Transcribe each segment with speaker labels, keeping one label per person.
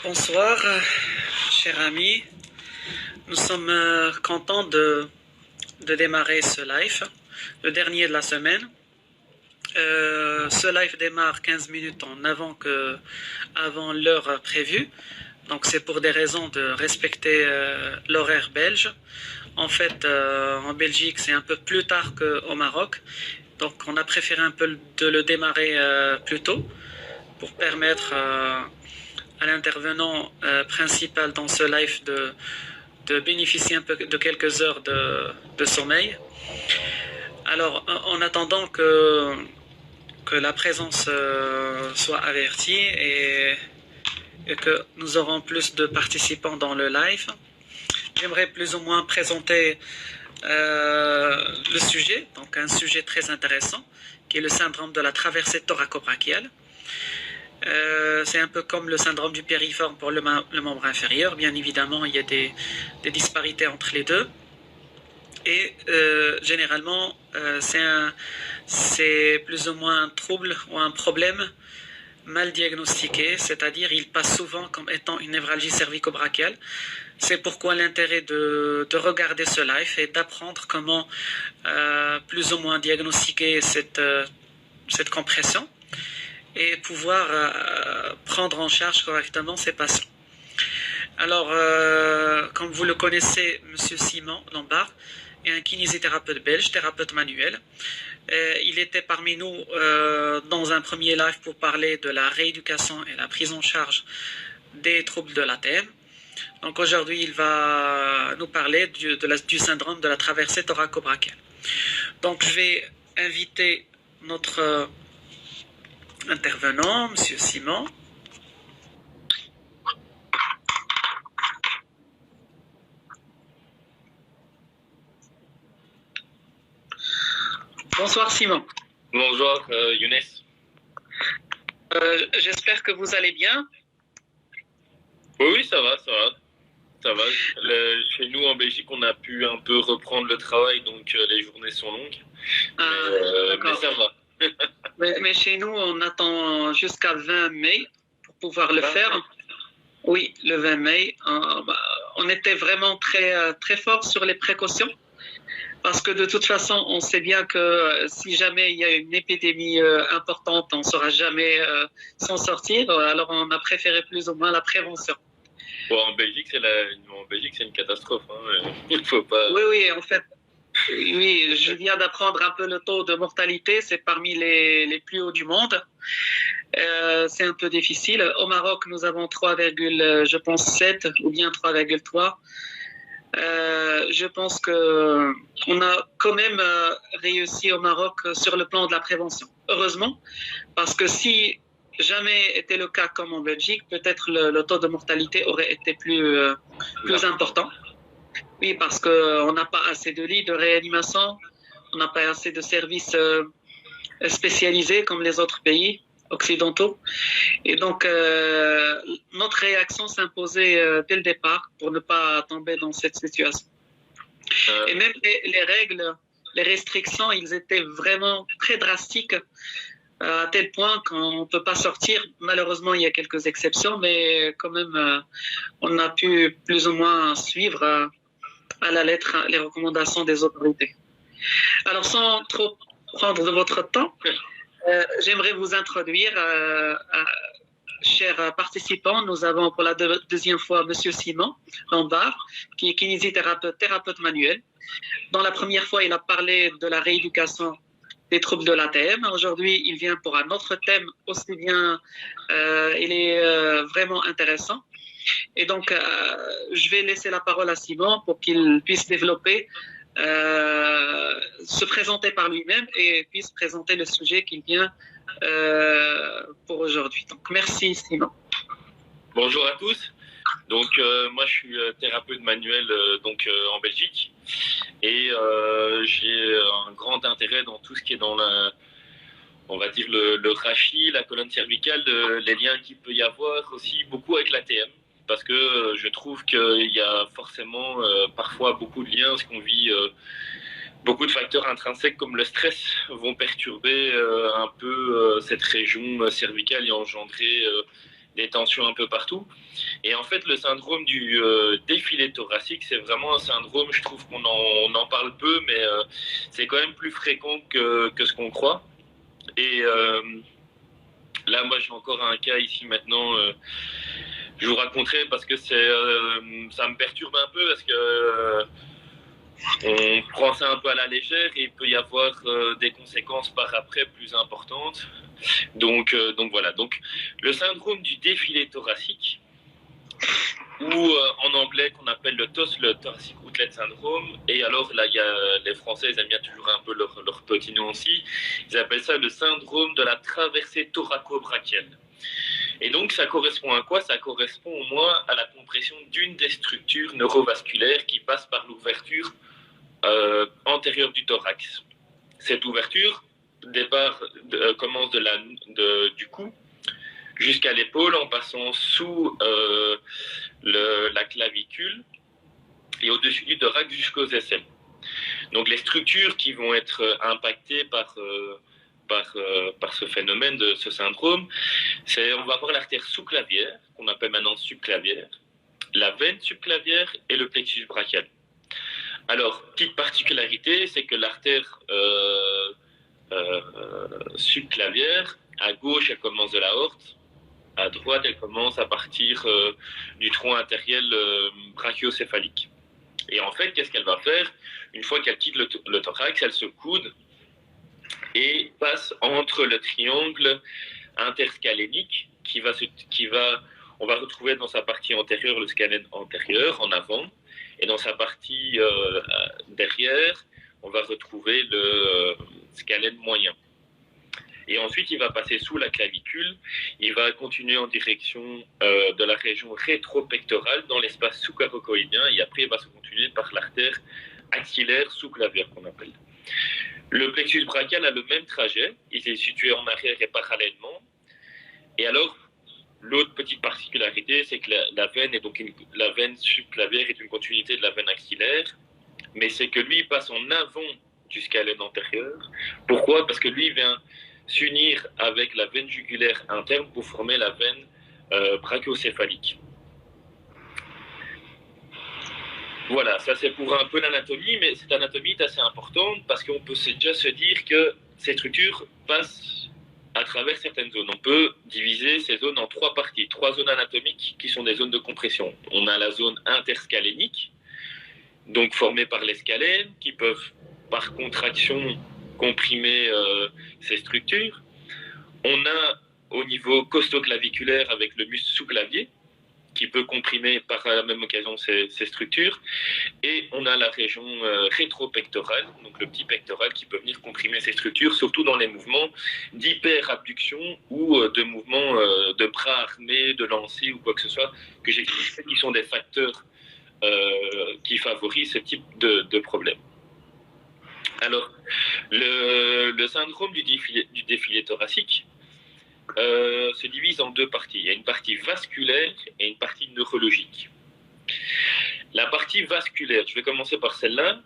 Speaker 1: Bonsoir, cher ami. Nous sommes contents de démarrer ce live, le dernier de la semaine. Ce live démarre 15 minutes avant l'heure prévue. Donc c'est pour des raisons de respecter l'horaire belge. En fait, en Belgique, c'est un peu plus tard qu'au Maroc. Donc on a préféré un peu de le démarrer plus tôt pour permettre à l'intervenant principal dans ce live de bénéficier un peu de quelques heures de sommeil. Alors, en attendant que la présence soit avertie et que nous aurons plus de participants dans le live, j'aimerais plus ou moins présenter le sujet, donc un sujet très intéressant, qui est le syndrome de la traversée thoracobrachiale. C'est un peu comme le syndrome du piriforme pour le membre inférieur. Bien évidemment, il y a des disparités entre les deux. Et généralement, c'est plus ou moins un trouble ou un problème mal diagnostiqué, c'est-à-dire il passe souvent comme étant une névralgie cervico-brachiale. C'est pourquoi l'intérêt de regarder ce live est d'apprendre comment plus ou moins diagnostiquer cette compression et pouvoir prendre en charge correctement ces patients. Alors, comme vous le connaissez, Monsieur Simon Lombard est un kinésithérapeute belge, thérapeute manuel. Il était parmi nous dans un premier live pour parler de la rééducation et la prise en charge des troubles de l'ATM. Donc aujourd'hui, il va nous parler du syndrome de la traversée thoracobrachiale. Donc je vais inviter notre intervenant, Monsieur Simon. Bonsoir Simon.
Speaker 2: Bonjour Younes.
Speaker 1: J'espère que vous allez bien.
Speaker 2: Oui, ça va. Ça va. Chez nous en Belgique, on a pu un peu reprendre le travail, donc les journées sont longues. Mais ça va.
Speaker 1: mais chez nous, on attend jusqu'à 20 mai pour pouvoir le faire. Oui, le 20 mai. On était vraiment très fort sur les précautions. Parce que de toute façon, on sait bien que si jamais il y a une épidémie importante, on ne saura jamais s'en sortir. Alors, on a préféré plus ou moins la prévention.
Speaker 2: Bon, en Belgique, c'est une catastrophe. Hein. Il faut pas...
Speaker 1: Oui, en fait. Oui, je viens d'apprendre un peu le taux de mortalité. C'est parmi les plus hauts du monde. C'est un peu difficile. Au Maroc, nous avons 3,7 ou bien 3,3. Je pense qu'on a quand même réussi au Maroc sur le plan de la prévention. Heureusement, parce que si jamais était le cas comme en Belgique, peut-être le taux de mortalité aurait été plus important. Oui, parce qu'on n'a pas assez de lits de réanimation, on n'a pas assez de services spécialisés comme les autres pays occidentaux. Et donc, notre réaction s'imposait dès le départ pour ne pas tomber dans cette situation. Et même les règles, les restrictions, ils étaient vraiment très drastiques à tel point qu'on ne peut pas sortir. Malheureusement, il y a quelques exceptions, mais quand même, on a pu plus ou moins suivre à la lettre les recommandations des autorités. Alors, sans trop prendre de votre temps, j'aimerais vous introduire, chers participants. Nous avons pour la deuxième fois M. Simon Lombard, qui est kinésithérapeute, thérapeute manuel. Dans la première fois, il a parlé de la rééducation des troubles de l'ATM. Aujourd'hui, il vient pour un autre thème aussi bien, il est vraiment intéressant. Et donc, je vais laisser la parole à Simon pour qu'il puisse développer, se présenter par lui-même et puisse présenter le sujet qu'il vient pour aujourd'hui. Donc, merci Simon.
Speaker 2: Bonjour à tous. Donc, moi, je suis thérapeute manuel en Belgique et j'ai un grand intérêt dans tout ce qui est dans on va dire le rachis, la colonne cervicale, les liens qu'il peut y avoir aussi beaucoup avec l'ATM. Parce que je trouve qu'il y a forcément parfois beaucoup de liens, ce qu'on vit, beaucoup de facteurs intrinsèques comme le stress vont perturber un peu cette région cervicale et engendrer des tensions un peu partout. Et en fait, le syndrome du défilé thoracique, c'est vraiment un syndrome, je trouve on en parle peu, mais c'est quand même plus fréquent que ce qu'on croit. Et là, moi, j'ai encore un cas ici maintenant. Je vous raconterai parce que ça me perturbe un peu parce que on prend ça un peu à la légère et il peut y avoir des conséquences par après plus importantes. Donc voilà. Donc le syndrome du défilé thoracique, ou en anglais qu'on appelle le TOS, le Thoracic Outlet Syndrome. Et alors là, il y a les Français, ils aiment bien toujours un peu leur petit nom aussi. Ils appellent ça le syndrome de la traversée thoraco-brachiale. Et donc, ça correspond à quoi? Ça correspond au moins à la compression d'une des structures neurovasculaires qui passe par l'ouverture antérieure du thorax. Cette ouverture commence du cou jusqu'à l'épaule en passant sous la clavicule et au-dessus du thorax jusqu'aux aisselles. Donc les structures qui vont être impactées par ce phénomène, de ce syndrome, on va avoir l'artère sous-clavière, qu'on appelle maintenant subclavière, la veine subclavière et le plexus brachial. Alors, petite particularité, c'est que l'artère subclavière, à gauche, elle commence de l'aorte, à droite, elle commence à partir du tronc artériel brachiocéphalique. Et en fait, qu'est-ce qu'elle va faire? Une fois qu'elle quitte le thorax, elle se coude et passe entre le triangle interscalénique on va retrouver dans sa partie antérieure le scalène antérieur en avant, et dans sa partie derrière, on va retrouver le scalène moyen. Et ensuite, il va passer sous la clavicule, il va continuer en direction de la région rétropectorale dans l'espace sous-coracoïdien, et après, il va se continuer par l'artère axillaire sous-clavière qu'on appelle. Le plexus brachial a le même trajet, il est situé en arrière et parallèlement. Et alors, l'autre petite particularité, c'est que la veine subclavière est une continuité de la veine axillaire, mais c'est que lui, il passe en avant du scalène antérieur. Pourquoi? Parce que lui, il vient s'unir avec la veine jugulaire interne pour former la veine brachiocéphalique. Voilà, ça c'est pour un peu l'anatomie, mais cette anatomie est assez importante parce qu'on peut déjà se dire que ces structures passent à travers certaines zones. On peut diviser ces zones en trois parties, trois zones anatomiques qui sont des zones de compression. On a la zone interscalénique, donc formée par les scalènes, qui peuvent par contraction comprimer ces structures. On a au niveau costoclaviculaire avec le muscle sous-clavier, qui peut comprimer par la même occasion ces structures. Et on a la région rétropectorale, donc le petit pectoral, qui peut venir comprimer ces structures, surtout dans les mouvements d'hyperabduction ou de mouvements de bras armés, de lancer ou quoi que ce soit, que j'expliquerai, qui sont des facteurs qui favorisent ce type de problème. Alors, le syndrome du défilé thoracique se divise en deux parties. Il y a une partie vasculaire et une partie neurologique. La partie vasculaire, je vais commencer par celle-là,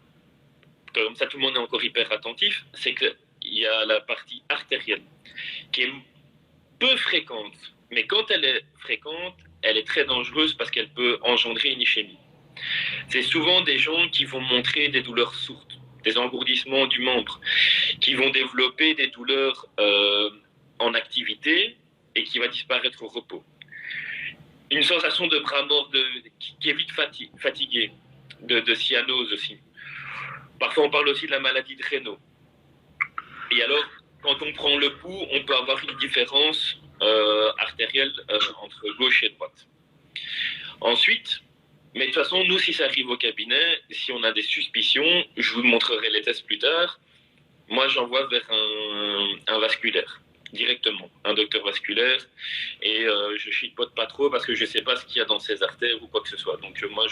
Speaker 2: comme ça tout le monde est encore hyper attentif, c'est qu'il y a la partie artérielle qui est peu fréquente, mais quand elle est fréquente, elle est très dangereuse parce qu'elle peut engendrer une ischémie. C'est souvent des gens qui vont montrer des douleurs sourdes, des engourdissements du membre, qui vont développer des douleurs en activité et qui va disparaître au repos. Une sensation de bras mort qui est vite fatigué, de cyanose aussi. Parfois on parle aussi de la maladie de Raynaud. Et alors, quand on prend le pouls, on peut avoir une différence artérielle entre gauche et droite. Ensuite, mais de toute façon, nous, si ça arrive au cabinet, si on a des suspicions, je vous montrerai les tests plus tard, moi j'envoie vers un vasculaire, directement, un docteur vasculaire, et je chipote pas trop parce que je sais pas ce qu'il y a dans ses artères ou quoi que ce soit. Donc moi,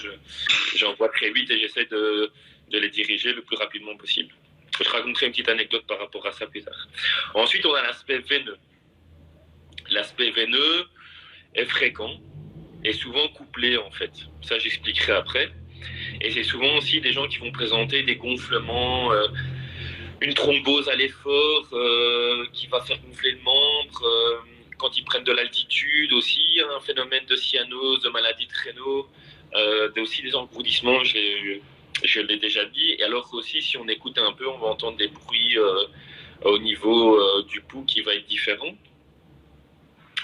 Speaker 2: j'envoie très vite et j'essaie de les diriger le plus rapidement possible. Je te raconterai une petite anecdote par rapport à ça plus tard. Ensuite, on a l'aspect veineux. L'aspect veineux est fréquent et souvent couplé en fait. Ça, j'expliquerai après. Et c'est souvent aussi des gens qui vont présenter des gonflements, une thrombose à l'effort qui va faire gonfler le membre. quand ils prennent de l'altitude aussi, un phénomène de cyanose, de maladie de Raynaud, aussi des engourdissements, je l'ai déjà dit. Et alors aussi, si on écoute un peu, on va entendre des bruits au niveau du pouls qui va être différent.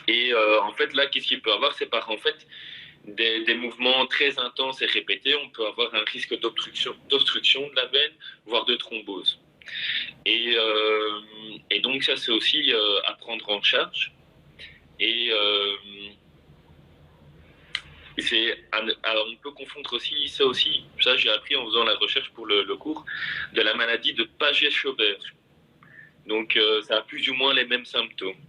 Speaker 2: Et en fait, là, qu'est-ce qu'il peut avoir? C'est par en fait des mouvements très intenses et répétés, on peut avoir un risque d'obstruction de la veine, voire de thrombose. Et donc ça, c'est aussi à prendre en charge. Et alors on peut confondre aussi, ça j'ai appris en faisant la recherche pour le cours, de la maladie de Paget-Schobert. Donc ça a plus ou moins les mêmes symptômes.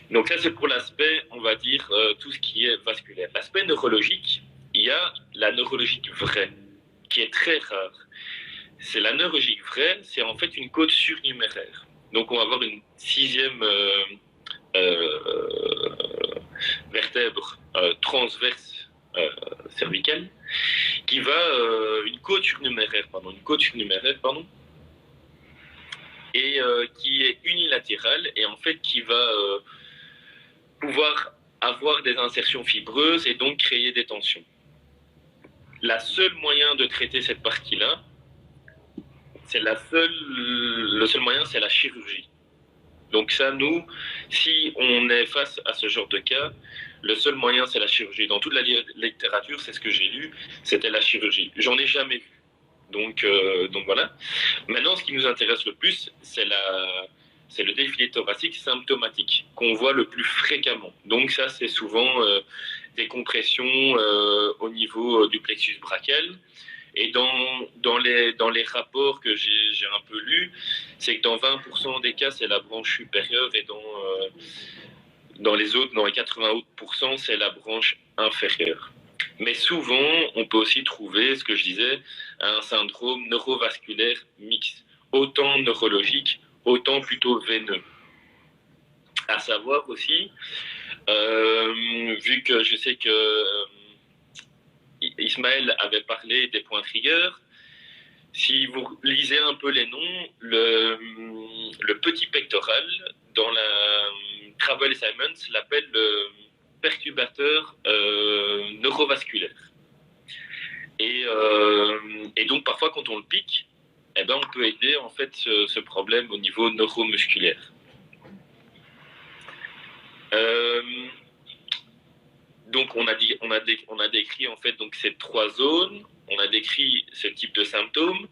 Speaker 2: Donc ça, c'est pour l'aspect, on va dire, tout ce qui est vasculaire. L'aspect neurologique, il y a la neurologique vraie, qui est très rare. C'est la neurologique vraie, c'est en fait une côte surnuméraire. Donc on va avoir une 6e vertèbre transverse cervicale, qui va, une côte surnuméraire, et qui est unilatérale, et en fait qui va pouvoir avoir des insertions fibreuses et donc créer des tensions. Le seul moyen de traiter cette partie-là, le seul moyen, c'est la chirurgie. Donc ça, nous, si on est face à ce genre de cas, le seul moyen, c'est la chirurgie. Dans toute la littérature, c'est ce que j'ai lu, c'était la chirurgie. J'en ai jamais vu. Donc voilà. Maintenant, ce qui nous intéresse le plus, c'est le défilé thoracique symptomatique qu'on voit le plus fréquemment. Donc ça, c'est souvent des compressions au niveau du plexus brachial. Et dans les rapports que j'ai un peu lus, c'est que dans 20% des cas, c'est la branche supérieure, et dans les 80 autres pourcents, c'est la branche inférieure. Mais souvent, on peut aussi trouver, ce que je disais, un syndrome neurovasculaire mixte, autant neurologique, autant plutôt veineux. À savoir aussi, vu que je sais que Ismaël avait parlé des points triggers, si vous lisez un peu les noms, le petit pectoral, dans la Travel Assignments, l'appelle le perturbateur neurovasculaire. Et donc parfois quand on le pique, eh ben, on peut aider en fait ce problème au niveau neuromusculaire. Donc on a décrit en fait donc ces 3 zones, on a décrit ce type de symptômes.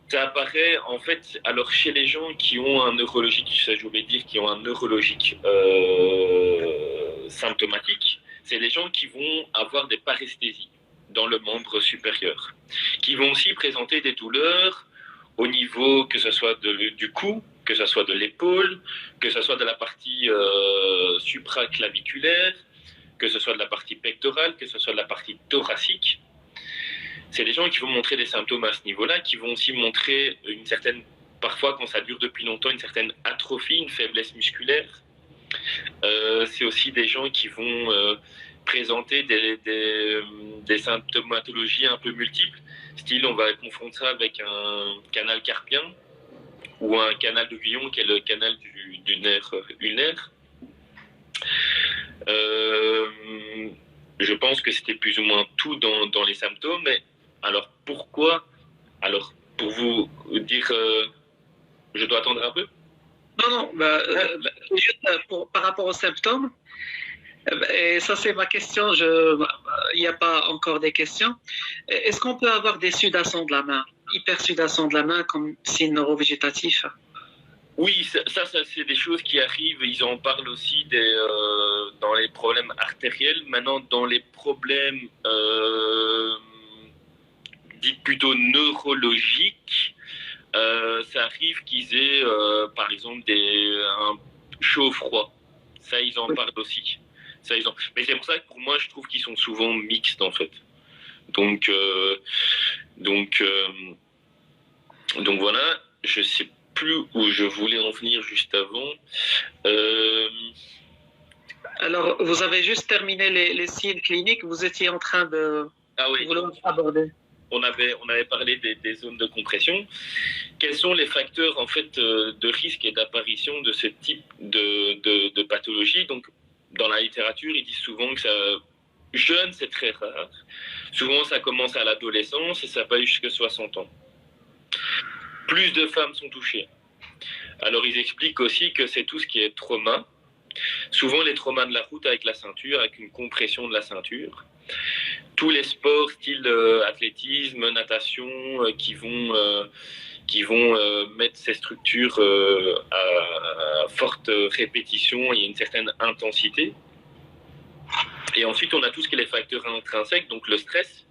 Speaker 2: Ça apparaît en fait, alors chez les gens qui ont un neurologique, ça je voulais dire, qui ont un neurologique symptomatique, c'est les gens qui vont avoir des paresthésies dans le membre supérieur, qui vont aussi présenter des douleurs au niveau, que ce soit du cou, que ce soit de l'épaule, que ce soit de la partie supraclaviculaire, que ce soit de la partie pectorale, que ce soit de la partie thoracique. C'est des gens qui vont montrer des symptômes à ce niveau-là, qui vont aussi montrer une certaine, parfois quand ça dure depuis longtemps, une certaine atrophie, une faiblesse musculaire. C'est aussi des gens qui vont présenter des symptomatologies un peu multiples, style on va confondre ça avec un canal carpien ou un canal de Guyon qui est le canal du nerf ulnaire. Je pense que c'était plus ou moins tout dans les symptômes. Mais alors pourquoi? Alors pour vous dire, je dois attendre un peu?
Speaker 1: Non, juste par rapport aux symptômes, et ça c'est ma question, il n'y a pas encore des questions. Est-ce qu'on peut avoir des sudations de la main, hypersudation de la main comme signe neurovégétatif?
Speaker 2: Oui, ça c'est des choses qui arrivent. Ils en parlent aussi dans les problèmes artériels. Maintenant, dans les problèmes dits plutôt neurologiques, ça arrive qu'ils aient, par exemple, un chaud-froid. Ça, ils en parlent aussi. Mais c'est pour ça que pour moi, je trouve qu'ils sont souvent mixtes, en fait. Donc voilà, je sais plus où je voulais en venir juste avant.
Speaker 1: Alors, vous avez juste terminé les signes cliniques, vous étiez en train de
Speaker 2: Ah oui.
Speaker 1: aborder.
Speaker 2: on avait parlé des zones de compression. Quels sont les facteurs en fait de risque et d'apparition de ce type de pathologie? Donc, dans la littérature, ils disent souvent que ça, jeune, c'est très rare. Souvent, ça commence à l'adolescence et ça va jusqu'à 60 ans. Plus de femmes sont touchées. Alors, ils expliquent aussi que c'est tout ce qui est trauma. Souvent, les traumas de la route avec la ceinture, avec une compression de la ceinture. Tous les sports style athlétisme, natation, qui vont mettre ces structures à forte répétition et une certaine intensité. Et ensuite, on a tout ce qui est les facteurs intrinsèques, donc le stress.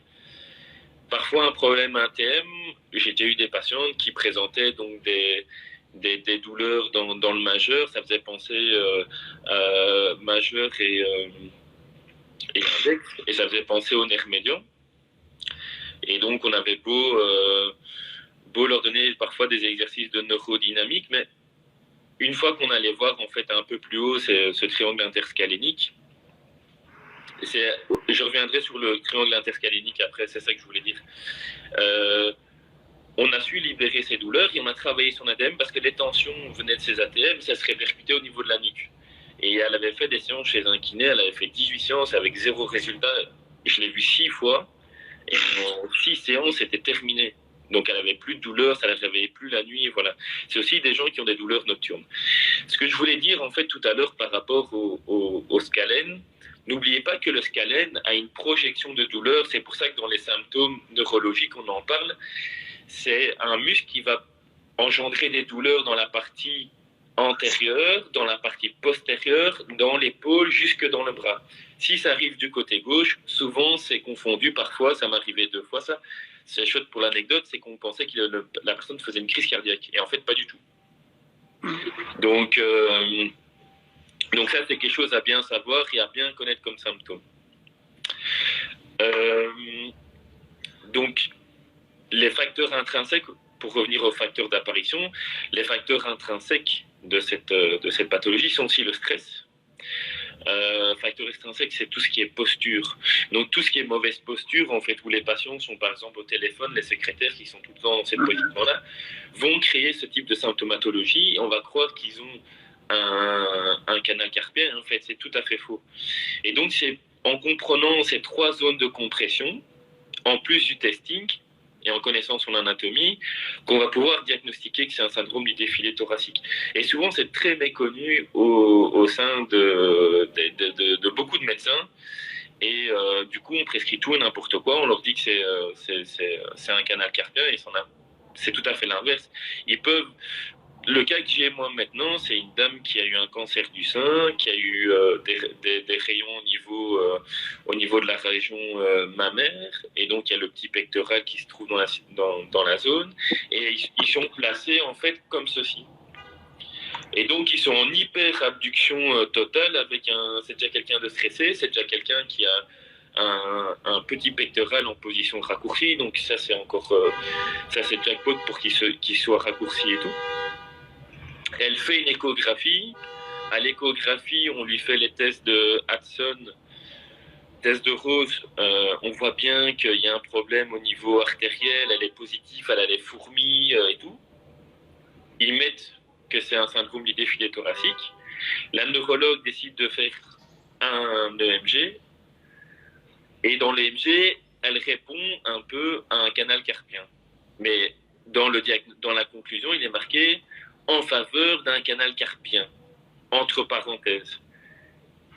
Speaker 2: Parfois, un problème ATM. J'ai déjà eu des patientes qui présentaient donc des douleurs dans le majeur. Ça faisait penser à majeur et index. Et ça faisait penser au nerf médian. Et donc, on avait beau leur donner parfois des exercices de neurodynamique, mais une fois qu'on allait voir en fait un peu plus haut ce triangle interscalénique, je reviendrai sur le triangle interscalénique après, c'est ça que je voulais dire. On a su libérer ces douleurs et on a travaillé son ADM parce que les tensions venaient de ces ATM, ça se répercutait au niveau de la nuque. Et elle avait fait des séances chez un kiné, elle avait fait 18 séances avec 0 résultat. Je l'ai vue 6 fois et en 6 séances, c'était terminé. Donc elle avait plus de douleur, ça ne la réveillait plus la nuit, voilà. C'est aussi des gens qui ont des douleurs nocturnes. Ce que je voulais dire en fait tout à l'heure par rapport au scalène, n'oubliez pas que le scalène a une projection de douleur, c'est pour ça que dans les symptômes neurologiques on en parle, c'est un muscle qui va engendrer des douleurs dans la partie antérieure, dans la partie postérieure, dans l'épaule, jusque dans le bras. Si ça arrive du côté gauche, souvent c'est confondu, parfois ça m'arrivait 2 fois ça. C'est chouette pour l'anecdote, c'est qu'on pensait que la personne faisait une crise cardiaque. Et en fait, pas du tout. Donc ça, c'est quelque chose à bien savoir et à bien connaître comme symptôme. Donc, les facteurs intrinsèques, pour revenir aux facteurs d'apparition, les facteurs intrinsèques de cette pathologie sont aussi le stress. Facteur extrinsèque, c'est tout ce qui est posture. Donc tout ce qui est mauvaise posture, en fait, où les patients sont par exemple au téléphone, les secrétaires qui sont tout le temps dans cette position-là, vont créer ce type de symptomatologie. On va croire qu'ils ont un canal carpien, en fait, c'est tout à fait faux. Et donc c'est en comprenant ces 3 zones de compression, en plus du testing, et en connaissant son anatomie, qu'on va pouvoir diagnostiquer que c'est un syndrome du défilé thoracique. Et souvent, c'est très méconnu au sein de beaucoup de médecins. Et du coup, on prescrit tout et n'importe quoi. On leur dit que c'est un canal carpien et c'est tout à fait l'inverse. Le cas que j'ai moi maintenant, c'est une dame qui a eu un cancer du sein, qui a eu des rayons au niveau de la région mammaire, et donc il y a le petit pectoral qui se trouve dans la zone, et ils sont placés en fait comme ceci. Et donc ils sont en hyperabduction totale, c'est déjà quelqu'un de stressé, c'est déjà quelqu'un qui a un petit pectoral en position raccourcie, donc ça c'est encore ça c'est jackpot pour qu'il soit raccourci et tout. Elle fait une échographie. À l'échographie, on lui fait les tests de Hudson, test de Rose. On voit bien qu'il y a un problème au niveau artériel. Elle est positive, elle a les fourmis et tout. Ils mettent que c'est un syndrome du défilé thoracique. La neurologue décide de faire un EMG. Et dans l'EMG, elle répond un peu à un canal carpien. Mais dans la conclusion, il est marqué en faveur d'un canal carpien, entre parenthèses.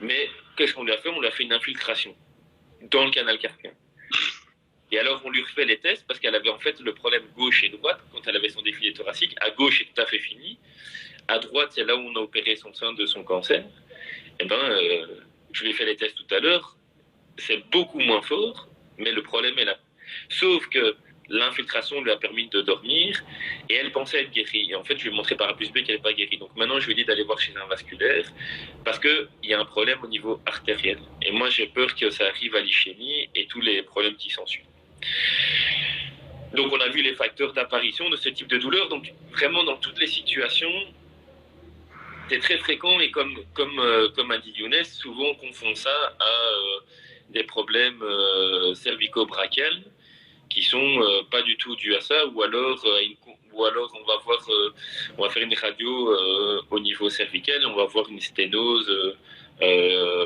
Speaker 2: Mais qu'est-ce qu'on lui a fait? On lui a fait une infiltration dans le canal carpien. Et alors, on lui refait les tests parce qu'elle avait en fait le problème gauche et droite quand elle avait son défilé thoracique. À gauche, c'est tout à fait fini. À droite, c'est là où on a opéré son sein de son cancer. Eh ben, je lui ai fait les tests tout à l'heure. C'est beaucoup moins fort, mais le problème est là. Sauf que l'infiltration lui a permis de dormir et elle pensait être guérie. Et en fait, je lui ai montré par A plus B qu'elle n'est pas guérie. Donc maintenant, je lui ai dit d'aller voir chez un vasculaire parce qu'il y a un problème au niveau artériel. Et moi, j'ai peur que ça arrive à l'ischémie et tous les problèmes qui s'ensuivent. Donc, on a vu les facteurs d'apparition de ce type de douleur. Donc, vraiment, dans toutes les situations, c'est très fréquent et comme a dit Younes, souvent on confond ça à des problèmes cervico-brachiales qui sont pas du tout dus à ça, ou alors on va faire une radio au niveau cervical, on va voir une sténose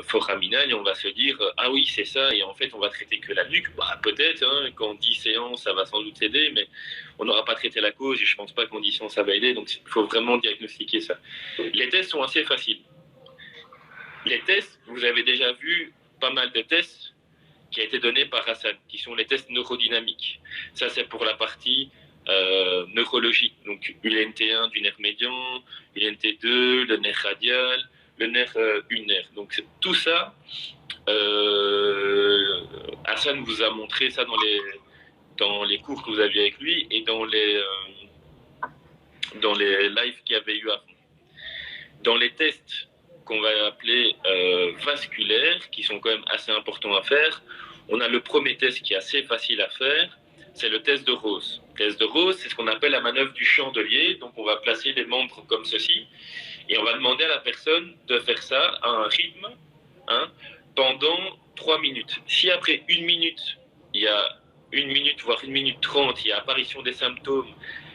Speaker 2: foraminale et on va se dire ah oui c'est ça, et en fait on va traiter que la nuque. Bah peut-être, hein, quand on dit séance ça va sans doute aider, mais on n'aura pas traité la cause et je pense pas qu'en disant ça va aider, donc il faut vraiment diagnostiquer ça. Les tests sont assez faciles. Les tests, vous avez déjà vu pas mal de tests qui a été donné par Hassan, qui sont les tests neurodynamiques. Ça, c'est pour la partie neurologique. Donc, UNT1 du nerf médian, UNT2, le nerf radial, le nerf ulnaire. Donc, tout ça, Hassan vous a montré ça dans les cours que vous aviez avec lui et dans les lives qu'il y avait eu avant. Dans les tests qu'on va appeler vasculaires, qui sont quand même assez importants à faire, on a le premier test qui est assez facile à faire, c'est le test de Rose. Le test de Rose, c'est ce qu'on appelle la manœuvre du chandelier. Donc on va placer les membres comme ceci, et on va demander à la personne de faire ça à un rythme pendant 3 minutes. Si après 1 minute, il y a 1 minute, voire 1 minute 30, il y a apparition des symptômes,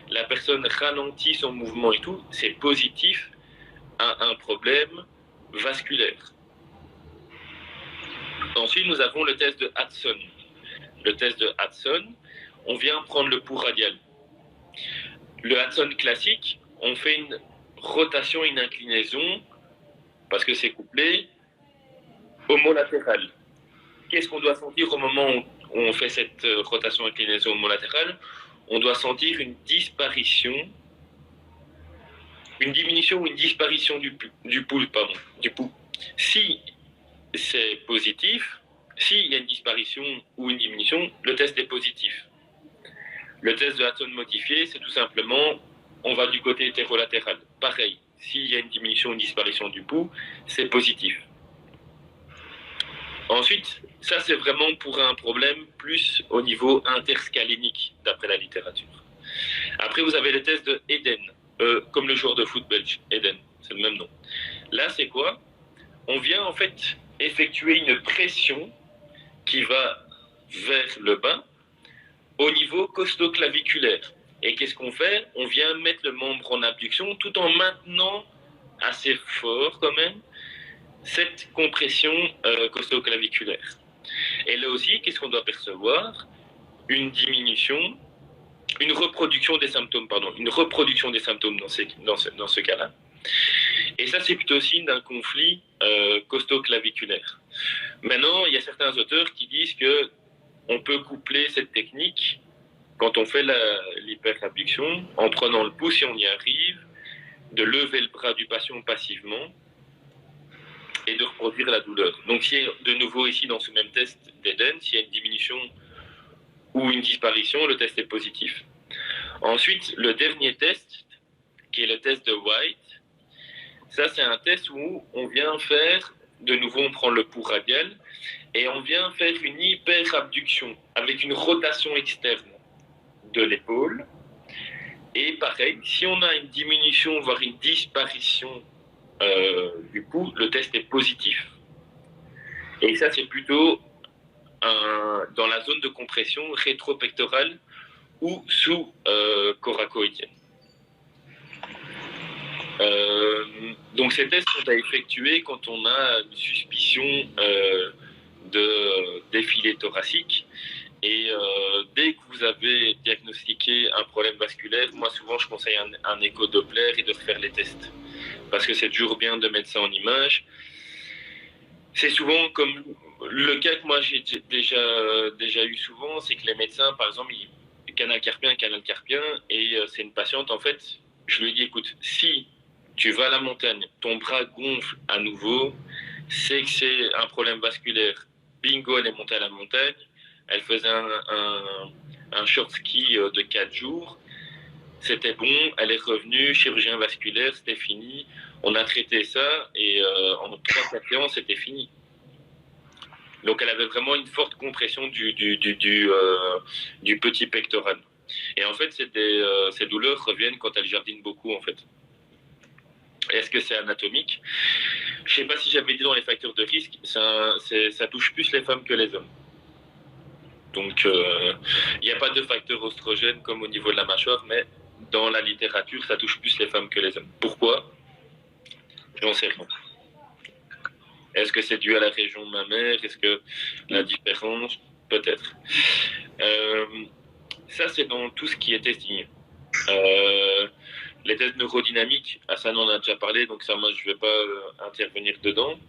Speaker 2: la personne ralentit son mouvement et tout, c'est positif à un problème vasculaire. Ensuite, nous avons le test de Hudson. Le test de Hudson, on vient prendre le pouls radial. Le Hudson classique, on fait une rotation et une inclinaison, parce que c'est couplé, homolatérale. Qu'est-ce qu'on doit sentir au moment où on fait cette rotation-inclinaison homolatérale? On doit sentir une disparition, une diminution ou une disparition du pouls. Si c'est positif, s'il y a une disparition ou une diminution, le test est positif. Le test de Hudson modifié, c'est tout simplement, on va du côté hétérolatéral. Pareil, s'il y a une diminution ou une disparition du pouls, c'est positif. Ensuite, ça c'est vraiment pour un problème plus au niveau interscalénique, d'après la littérature. Après, vous avez le test de Eden, comme le joueur de foot belge, Eden, c'est le même nom. Là, c'est quoi? On vient en fait effectuer une pression qui va vers le bas au niveau costoclaviculaire. Et qu'est-ce qu'on fait? On vient mettre le membre en abduction tout en maintenant assez fort quand même cette compression costoclaviculaire. Et là aussi, qu'est-ce qu'on doit percevoir? Une diminution, une reproduction des symptômes dans ce cas-là. Et ça, c'est plutôt signe d'un conflit costoclaviculaire. Maintenant, il y a certains auteurs qui disent que on peut coupler cette technique quand on fait l'hyperabduction en prenant le pouls, si on y arrive, de lever le bras du patient passivement et de reproduire la douleur. Donc, si de nouveau ici dans ce même test d'Eden, s'il y a une diminution ou une disparition, le test est positif. Ensuite, le dernier test, qui est le test de White, ça c'est un test où on vient faire, de nouveau on prend le pouls radial, et on vient faire une hyperabduction avec une rotation externe de l'épaule. Et pareil, si on a une diminution, voire une disparition du pouls, le test est positif. Et ça, c'est plutôt dans la zone de compression rétropectorale ou sous coracoïdienne. Donc ces tests sont à effectuer quand on a une suspicion de défilé thoracique. Et dès que vous avez diagnostiqué un problème vasculaire, moi souvent je conseille un écho Doppler et de refaire les tests. Parce que c'est toujours bien de mettre ça en image. C'est souvent comme le cas que moi j'ai déjà eu souvent, c'est que les médecins, par exemple, canal carpien, et c'est une patiente, en fait, je lui dis, écoute, si tu vas à la montagne, ton bras gonfle à nouveau, c'est que c'est un problème vasculaire. Bingo, elle est montée à la montagne, elle faisait un short ski de 4 jours, c'était bon, elle est revenue, chirurgien vasculaire, c'était fini, on a traité ça, et en 3-4 séances, c'était fini. Donc elle avait vraiment une forte compression du petit pectoral. Et en fait, ces douleurs reviennent quand elle jardine beaucoup, en fait. Est-ce que c'est anatomique? Je ne sais pas si j'avais dit dans les facteurs de risque, ça touche plus les femmes que les hommes. Donc, il n'y a pas de facteur oestrogène comme au niveau de la mâchoire, mais dans la littérature, ça touche plus les femmes que les hommes. Pourquoi? J'en sais rien. Est-ce que c'est dû à la région mammaire? Est-ce que la différence? Peut-être. Ça, c'est dans tout ce qui est testing. Les tests neurodynamiques, Hassan en a déjà parlé, donc ça, moi, je ne vais pas intervenir dedans.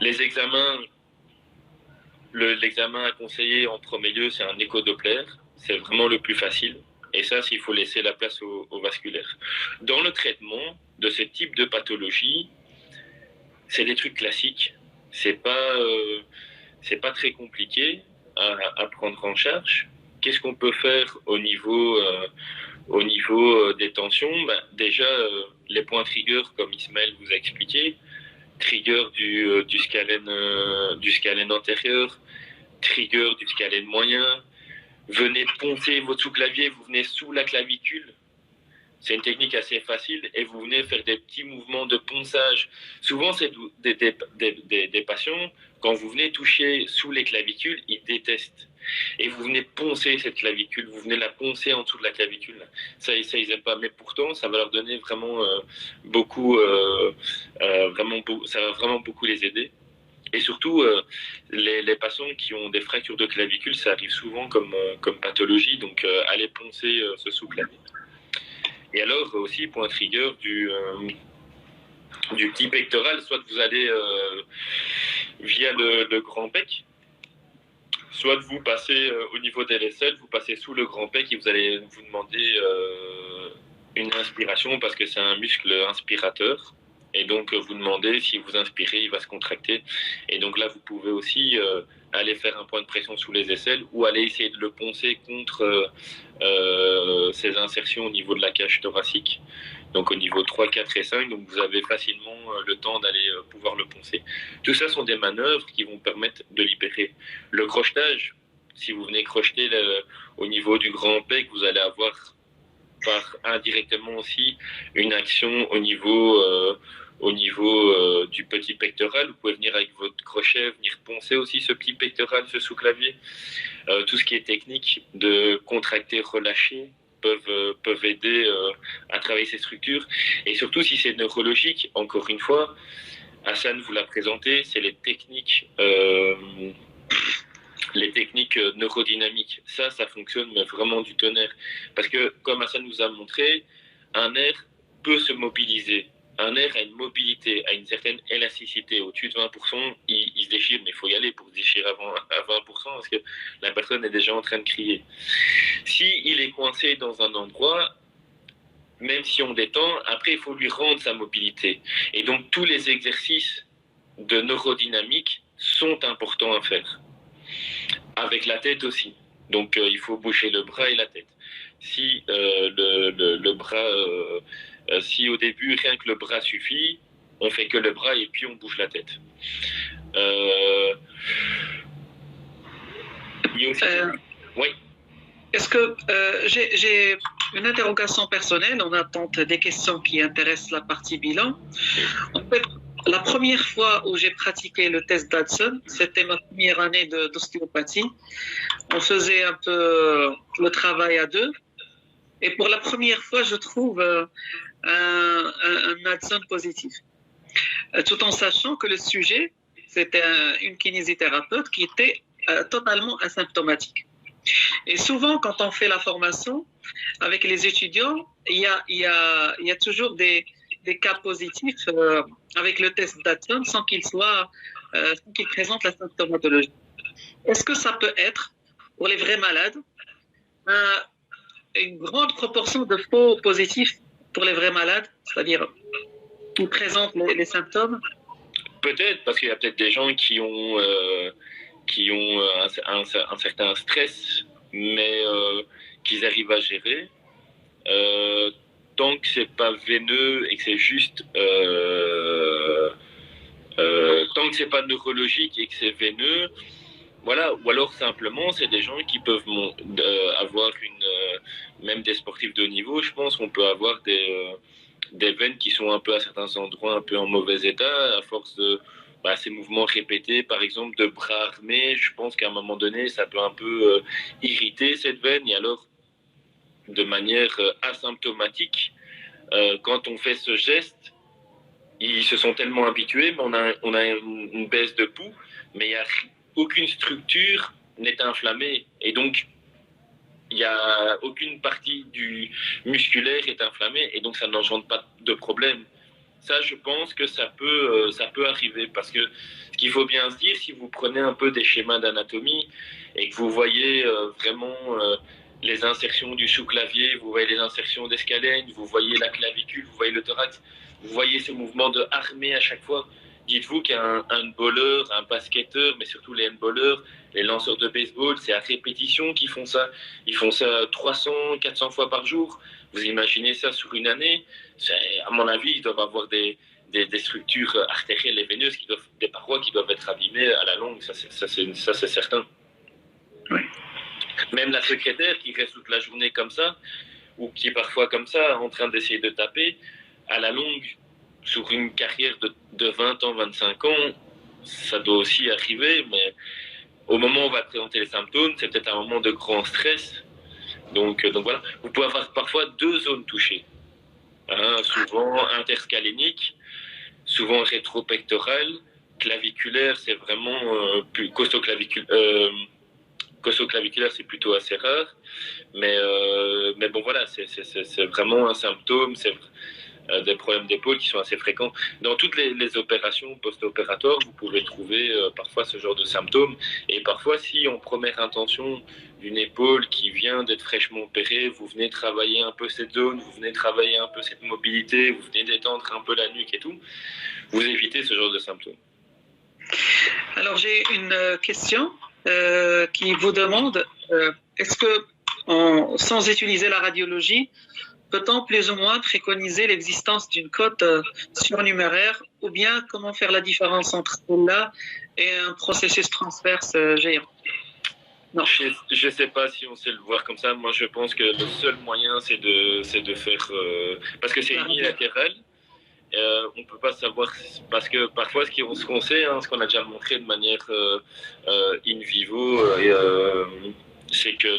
Speaker 2: Les examens, l'examen à conseiller en premier lieu, c'est un écho-doppler. C'est vraiment le plus facile. Et ça, il faut laisser la place au vasculaire. Dans le traitement de ce type de pathologie, c'est des trucs classiques. C'est pas très compliqué à prendre en charge. Qu'est-ce qu'on peut faire au niveau des tensions? Déjà, les points trigger, comme Ismaël vous a expliqué, trigger du scalène antérieur, trigger du scalène moyen. Venez poncer votre sous-clavier, vous venez sous la clavicule. C'est une technique assez facile et vous venez faire des petits mouvements de ponçage. Souvent, c'est des patients, quand vous venez toucher sous les clavicules, ils détestent. Et vous venez poncer cette clavicule, vous venez la poncer en dessous de la clavicule. Ça ils n'aiment pas. Mais pourtant, ça va leur donner vraiment beaucoup, ça va vraiment beaucoup les aider. Et surtout, les patients qui ont des fractures de clavicule, ça arrive souvent comme pathologie. Donc, allez poncer ce sous-clavier. Et alors aussi, point trigger du petit pectoral, soit vous allez via le grand pec, soit vous passez au niveau des aisselles, vous passez sous le grand pec et vous allez vous demander une inspiration parce que c'est un muscle inspirateur. Et donc, vous demandez, si vous inspirez, il va se contracter. Et donc là, vous pouvez aussi aller faire un point de pression sous les aisselles ou aller essayer de le poncer contre ces insertions au niveau de la cage thoracique. Donc au niveau 3, 4 et 5, donc vous avez facilement le temps d'aller pouvoir le poncer. Tout ça sont des manœuvres qui vont permettre de libérer. Le crochetage, si vous venez crocheter au niveau du grand pec, vous allez avoir indirectement aussi une action au niveau du petit pectoral. Vous pouvez venir avec votre crochet, venir poncer aussi ce petit pectoral, ce sous-clavier. Tout ce qui est technique de contracter, relâcher peuvent aider à travailler ces structures. Et surtout, si c'est neurologique, encore une fois, Hassan vous l'a présenté, c'est les techniques neurodynamiques. Ça fonctionne, mais vraiment du tonnerre. Parce que, comme Hassan nous a montré, un nerf peut se mobiliser. Un nerf a une mobilité, a une certaine élasticité. Au-dessus de 20%, il se déchire, mais il faut y aller pour se déchirer à 20% parce que la personne est déjà en train de crier. S'il est coincé dans un endroit, même si on détend, après il faut lui rendre sa mobilité. Et donc tous les exercices de neurodynamique sont importants à faire. Avec la tête aussi. Donc il faut bouger le bras et la tête. Si le bras... si au début, rien que le bras suffit, on fait que le bras et puis on bouge la tête. Il y a aussi... Oui.
Speaker 1: Est-ce que j'ai une interrogation personnelle en attente des questions qui intéressent la partie bilan. En fait, la première fois où j'ai pratiqué le test d'Hudson, c'était ma première année d'ostéopathie. On faisait un peu le travail à deux. Et pour la première fois, je trouve un Hudson positif. Tout en sachant que le sujet, c'était une kinésithérapeute qui était totalement asymptomatique. Et souvent, quand on fait la formation avec les étudiants, il y a toujours des cas positifs avec le test d'Hudson sans qu'il présente la symptomatologie. Est-ce que ça peut être, pour les vrais malades, une grande proportion de faux positifs pour les vrais malades, c'est-à-dire qui présentent les symptômes?
Speaker 2: Peut-être, parce qu'il y a peut-être des gens qui ont un certain stress, mais qu'ils arrivent à gérer. Tant que c'est pas veineux et que c'est juste... tant que c'est pas neurologique et que c'est veineux, voilà. Ou alors simplement, c'est des gens qui peuvent avoir même des sportifs de haut niveau, je pense qu'on peut avoir des veines qui sont un peu à certains endroits un peu en mauvais état à force ces mouvements répétés, par exemple, de bras armés. Je pense qu'à un moment donné, ça peut un peu irriter cette veine. Et alors, de manière asymptomatique, quand on fait ce geste, ils se sont tellement habitués, mais on a une baisse de pouls, mais il n'y a aucune structure n'est inflammée. Et donc, il n'y a aucune partie du musculaire est inflammée, et donc ça n'engendre pas de problème. Ça, je pense que ça peut arriver, parce que ce qu'il faut bien se dire, si vous prenez un peu des schémas d'anatomie et que vous voyez vraiment les insertions du sous-clavier, vous voyez les insertions des scalènes, vous voyez la clavicule, vous voyez le thorax, vous voyez ce mouvement de armée à chaque fois. Dites-vous qu'un handballeur, un basketteur, mais surtout les handballeurs, les lanceurs de baseball, c'est à répétition qu'ils font ça. Ils font ça 300, 400 fois par jour. Vous imaginez ça sur une année? À mon avis, ils doivent avoir des structures artérielles et veineuses, des parois qui doivent être abîmées à la longue. Ça, c'est certain.
Speaker 1: Oui.
Speaker 2: Même la secrétaire qui reste toute la journée comme ça, ou qui est parfois comme ça, en train d'essayer de taper, à la longue, sur une carrière de 20 ans, 25 ans, ça doit aussi arriver, mais au moment où on va présenter les symptômes, c'est peut-être un moment de grand stress. Donc voilà, vous pouvez avoir parfois 2 zones touchées. Souvent interscalénique, souvent rétro-pectoral, claviculaire, c'est vraiment plus costo-claviculaire, c'est plutôt assez rare. Mais bon, voilà, c'est vraiment un symptôme, c'est des problèmes d'épaule qui sont assez fréquents. Dans toutes les opérations post-opératoires, vous pouvez trouver parfois ce genre de symptômes. Et parfois, si en première intention d'une épaule qui vient d'être fraîchement opérée, vous venez travailler un peu cette zone, vous venez travailler un peu cette mobilité, vous venez détendre un peu la nuque et tout, vous évitez ce genre de symptômes.
Speaker 1: Alors, j'ai une question qui vous demande, est-ce que, sans utiliser la radiologie, peut-on plus ou moins préconiser l'existence d'une cote surnuméraire, ou bien comment faire la différence entre celle-là et un processus transverse géant?
Speaker 2: Non. Je ne sais pas si on sait le voir comme ça. Moi, je pense que le seul moyen, c'est de faire... parce que c'est unilatéral. On ne peut pas savoir... Parce que parfois, ce qu'on sait, ce qu'on a déjà montré de manière in vivo, c'est que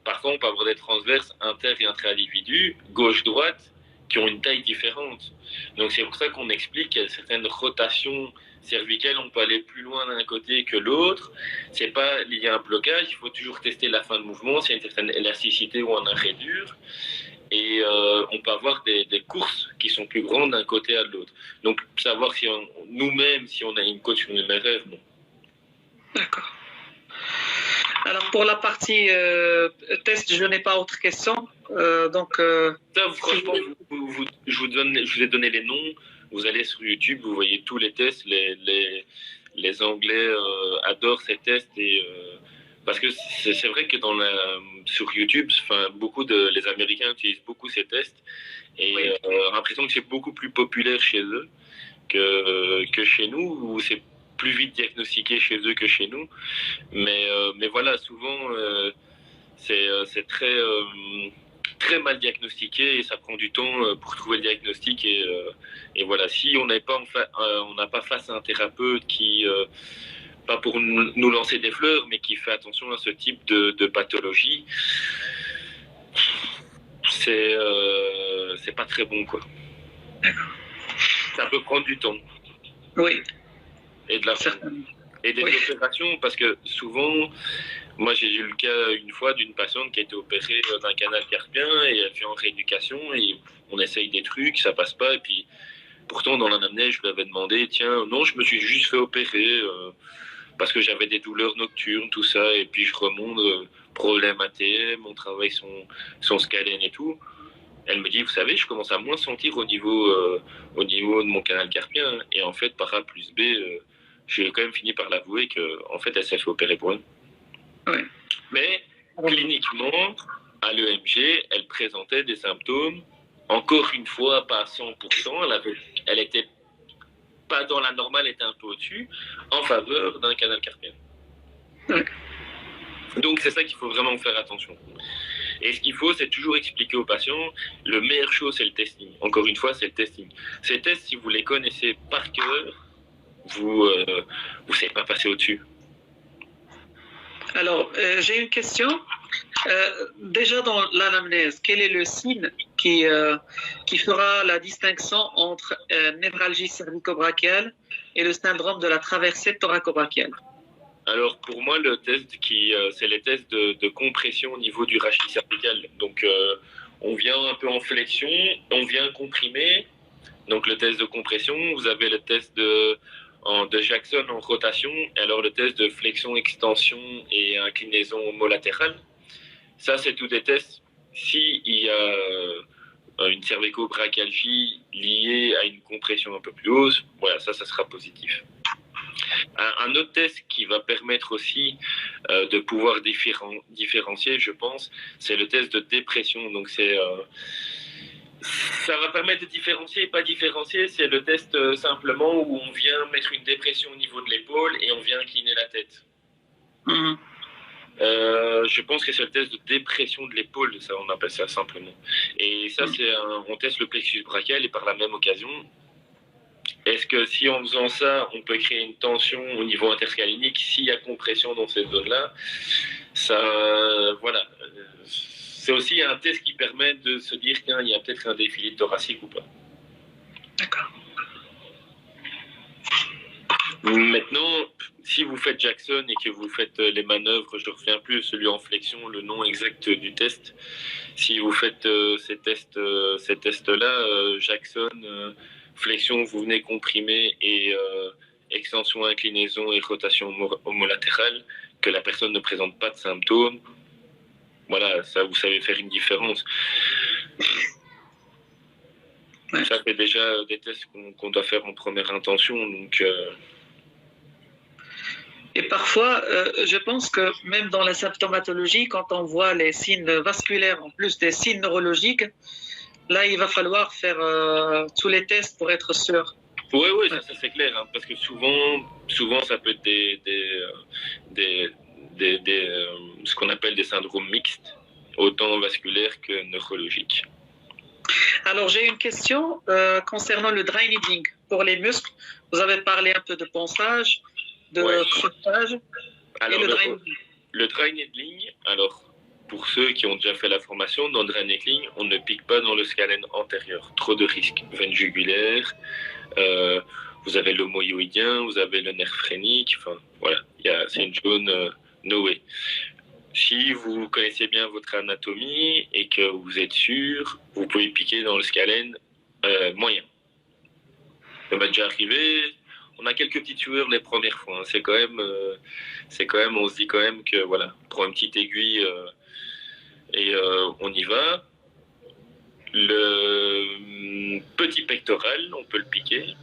Speaker 2: parfois, on peut avoir des transverses inter- et intra-individus, gauche-droite, qui ont une taille différente. Donc, c'est pour ça qu'on explique qu'il y a certaines rotations cervicales, on peut aller plus loin d'un côté que l'autre. C'est pas lié à un blocage, il faut toujours tester la fin de mouvement, s'il y a une certaine élasticité ou un arrêt dur. Et on peut avoir des courses qui sont plus grandes d'un côté à l'autre. Donc, savoir si nous-mêmes, si on a une cote surnuméraire, non.
Speaker 1: D'accord. Alors, pour la partie test, je n'ai pas autre question.
Speaker 2: Ça, franchement, je vous ai donné les noms. Vous allez sur YouTube, vous voyez tous les tests. Les Anglais adorent ces tests. Parce que c'est vrai que sur YouTube, les Américains utilisent beaucoup ces tests. Et oui. J'ai l'impression que c'est beaucoup plus populaire chez eux que chez nous, où c'est plus vite diagnostiqué chez eux que chez nous. Mais voilà, souvent, c'est très mal diagnostiqué et ça prend du temps pour trouver le diagnostic. Et voilà, si on n'a pas face à un thérapeute qui... pas pour nous lancer des fleurs, mais qui fait attention à ce type de pathologie, c'est pas très bon, quoi. Ça peut prendre du temps.
Speaker 1: Oui.
Speaker 2: Et des opérations, parce que souvent, moi j'ai eu le cas une fois d'une patiente qui a été opérée d'un canal carpien et elle fait en rééducation et on essaye des trucs, ça passe pas, et puis pourtant dans l'anamnèse je lui avais demandé, tiens, non, je me suis juste fait opérer parce que j'avais des douleurs nocturnes, tout ça, et puis je remonte, problème ATM, on travaille son scalène et tout. Elle me dit, vous savez, je commence à moins sentir au niveau de mon canal carpien, et en fait, par A plus B, j'ai quand même fini par l'avouer qu'en fait, elle s'est fait opérer pour elle.
Speaker 1: Oui.
Speaker 2: Mais cliniquement, à l'EMG, elle présentait des symptômes, encore une fois, pas à 100%, elle était pas dans la normale, était un peu au-dessus, en faveur d'un canal carpien.
Speaker 1: Oui.
Speaker 2: Donc c'est ça qu'il faut vraiment faire attention. Et ce qu'il faut, c'est toujours expliquer aux patients, le meilleur chose, c'est le testing. Encore une fois, c'est le testing. Ces tests, si vous les connaissez par cœur, vous savez pas passer au-dessus.
Speaker 1: Alors, j'ai une question. Déjà dans l'anamnèse, quel est le signe qui fera la distinction entre névralgie cervico-brachiale et le syndrome de la traversée thoraco-brachiale?
Speaker 2: Alors pour moi, le test c'est les tests de compression au niveau du rachis cervical. Donc on vient un peu en flexion, on vient comprimer. Donc le test de compression, vous avez le test de Jackson en rotation, et alors le test de flexion, extension et inclinaison homolatérale. Ça, c'est tous des tests. S'il y a une cervico-brachialgie liée à une compression un peu plus haute, voilà, ça sera positif. Un autre test qui va permettre aussi de pouvoir différencier, je pense, c'est le test de dépression. Donc ça va permettre de différencier et pas différencier. C'est le test simplement où on vient mettre une dépression au niveau de l'épaule et on vient incliner la tête.
Speaker 1: Mmh.
Speaker 2: Je pense que c'est le test de dépression de l'épaule, ça on appelle ça simplement. Et ça, on teste le plexus brachial et par la même occasion, est-ce que si en faisant ça, on peut créer une tension au niveau interscalinique s'il y a compression dans cette zone-là? Ça, voilà. C'est aussi un test qui permet de se dire qu'il y a peut-être un défilé thoracique ou pas.
Speaker 1: D'accord.
Speaker 2: Maintenant, si vous faites Jackson et que vous faites les manœuvres, je ne reviens plus celui en flexion, le nom exact du test. Si vous faites ces tests-là, Jackson, flexion, vous venez comprimer et extension, inclinaison et rotation homolatérale, que la personne ne présente pas de symptômes. Voilà, ça, vous savez faire une différence. Ouais. Ça fait déjà des tests qu'on doit faire en première intention, donc...
Speaker 1: Et parfois, je pense que même dans la symptomatologie, quand on voit les signes vasculaires en plus des signes neurologiques, là, il va falloir faire tous les tests pour être sûr.
Speaker 2: Oui, ça c'est clair, hein, parce que souvent, ça peut être ce qu'on appelle des syndromes mixtes, autant vasculaires que neurologiques.
Speaker 1: Alors, j'ai une question concernant le dry needling pour les muscles. Vous avez parlé un peu de ponçage, de crottage et
Speaker 2: le dry needling, alors pour ceux qui ont déjà fait la formation, dans le dry needling, on ne pique pas dans le scalène antérieur. Trop de risques. Veine jugulaire, vous avez l'homoyoïdien, vous avez le nerf phrénique, enfin voilà, c'est une zone no way. Si vous connaissez bien votre anatomie et que vous êtes sûr, vous pouvez piquer dans le scalène moyen. Ça m'est déjà arrivé. On a quelques petites sueurs les premières fois. Hein. C'est quand même, on se dit quand même que voilà, on prend une petite aiguille et on y va. Le petit pectoral, on peut le piquer.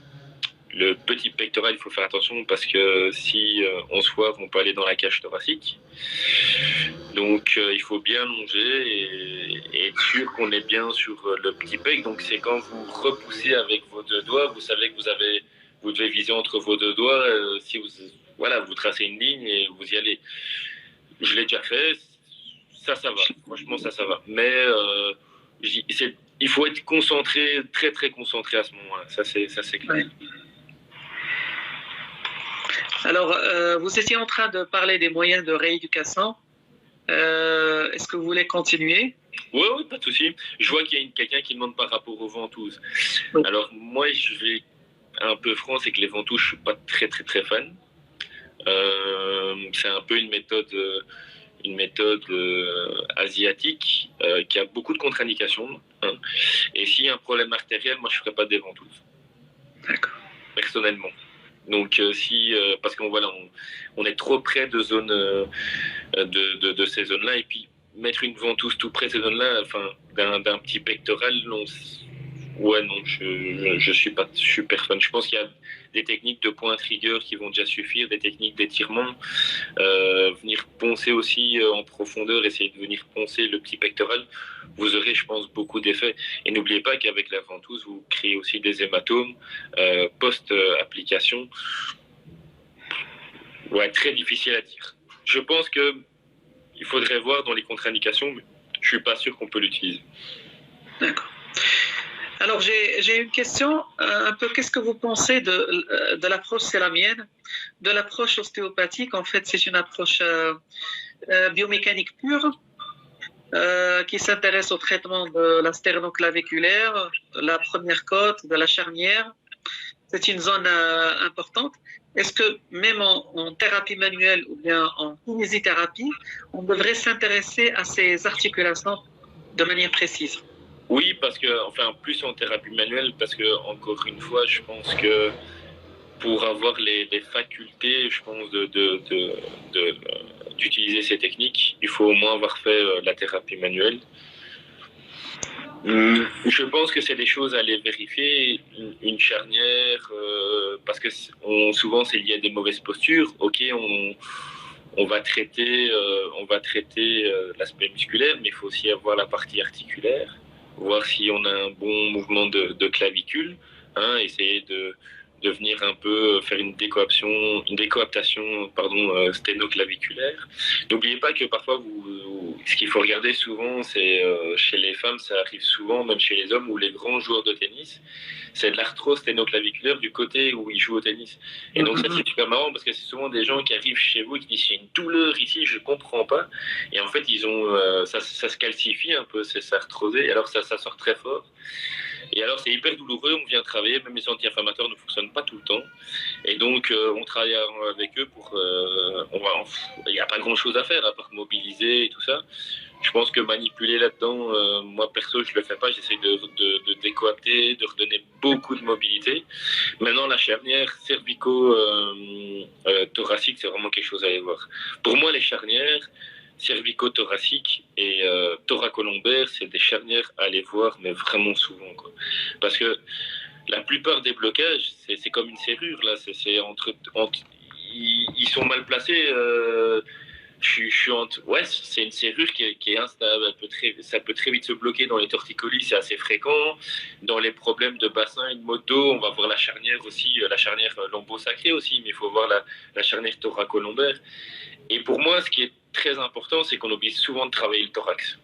Speaker 2: Le petit pectoral, il faut faire attention parce que si on se foire, on peut aller dans la cage thoracique. Donc il faut bien longer et être sûr qu'on est bien sur le petit pec. Donc c'est quand vous repoussez avec vos deux doigts, vous savez que vous devez viser entre vos deux doigts. Si vous tracez une ligne et vous y allez. Je l'ai déjà fait, ça va. Franchement, ça va. Mais il faut être concentré, très très concentré à ce moment-là. Ça c'est clair.
Speaker 1: Ouais. Alors, vous étiez en train de parler des moyens de rééducation. Est-ce que vous voulez continuer?
Speaker 2: Oui, pas de souci. Je vois qu'il y a quelqu'un qui demande par rapport aux ventouses. Oui. Alors, moi, je vais un peu franc, c'est que les ventouses, je ne suis pas très, très, très fan. C'est un peu une méthode asiatique qui a beaucoup de contre-indications. Hein. Et s'il y a un problème artériel, moi, je ne ferai pas des ventouses.
Speaker 1: D'accord.
Speaker 2: Personnellement. Donc parce qu'on on est trop près de zones de ces zones-là et puis mettre une ventouse tout près de ces zones-là, enfin d'un petit pectoral, non, je suis pas super fan. Je pense qu'il y a des techniques de point trigger qui vont déjà suffire, des techniques d'étirement, venir poncer aussi en profondeur, essayer de venir poncer le petit pectoral. Vous aurez, je pense, beaucoup d'effets. Et n'oubliez pas qu'avec la ventouse, vous créez aussi des hématomes post-application. Ouais, très difficile à dire. Je pense qu'il faudrait voir dans les contre-indications, mais je ne suis pas sûr qu'on peut l'utiliser.
Speaker 1: D'accord. Alors, j'ai une question, un peu, qu'est-ce que vous pensez de l'approche, c'est la mienne, de l'approche ostéopathique? En fait, c'est une approche biomécanique pure qui s'intéresse au traitement de la sternoclaviculaire, de la première côte, de la charnière. C'est une zone importante. Est-ce que même en thérapie manuelle ou bien en kinésithérapie, on devrait s'intéresser à ces articulations de manière précise?
Speaker 2: Oui, parce que, enfin, plus en thérapie manuelle, parce que, encore une fois, je pense que pour avoir les facultés, je pense, d'utiliser ces techniques, il faut au moins avoir fait la thérapie manuelle. Je pense que c'est des choses à aller vérifier. Une charnière, parce que souvent c'est lié à des mauvaises postures. Ok, on va traiter l'aspect musculaire, mais il faut aussi avoir la partie articulaire, voir si on a un bon mouvement de clavicule, hein, essayer de venir un peu faire une décoaptation sténoclaviculaire. N'oubliez pas que parfois, ce qu'il faut regarder souvent, c'est chez les femmes, ça arrive souvent, même chez les hommes ou les grands joueurs de tennis, c'est de l'arthrose sténoclaviculaire du côté où ils jouent au tennis. Et donc ça, c'est super marrant parce que c'est souvent des gens qui arrivent chez vous et qui disent j'ai une douleur ici, je comprends pas. Et en fait, ils ont ça se calcifie un peu, c'est arthrosé, alors ça sort très fort. Et alors c'est hyper douloureux, on vient travailler, même les anti-inflammatoires ne fonctionnent pas tout le temps. Et donc on travaille avec eux pour... il n'y a pas grand-chose à faire à part mobiliser et tout ça. Je pense que manipuler là-dedans, moi perso je le fais pas, j'essaie de décoapter, de redonner beaucoup de mobilité. Maintenant la charnière cervico-thoracique, c'est vraiment quelque chose à aller voir. Pour moi les charnières cervico-thoracique et thoracolombaire, c'est des charnières à aller voir, mais vraiment souvent, quoi. Parce que la plupart des blocages, c'est comme une serrure, là. Ils sont mal placés. Ouais, c'est une serrure qui est instable. Ça peut très vite se bloquer dans les torticolis, c'est assez fréquent. Dans les problèmes de bassin et de maux de dos, on va voir la charnière aussi, la charnière lombo-sacrée aussi, mais il faut voir la charnière thoracolombaire. Et pour moi, ce qui est très important, c'est qu'on oublie souvent de travailler le thorax.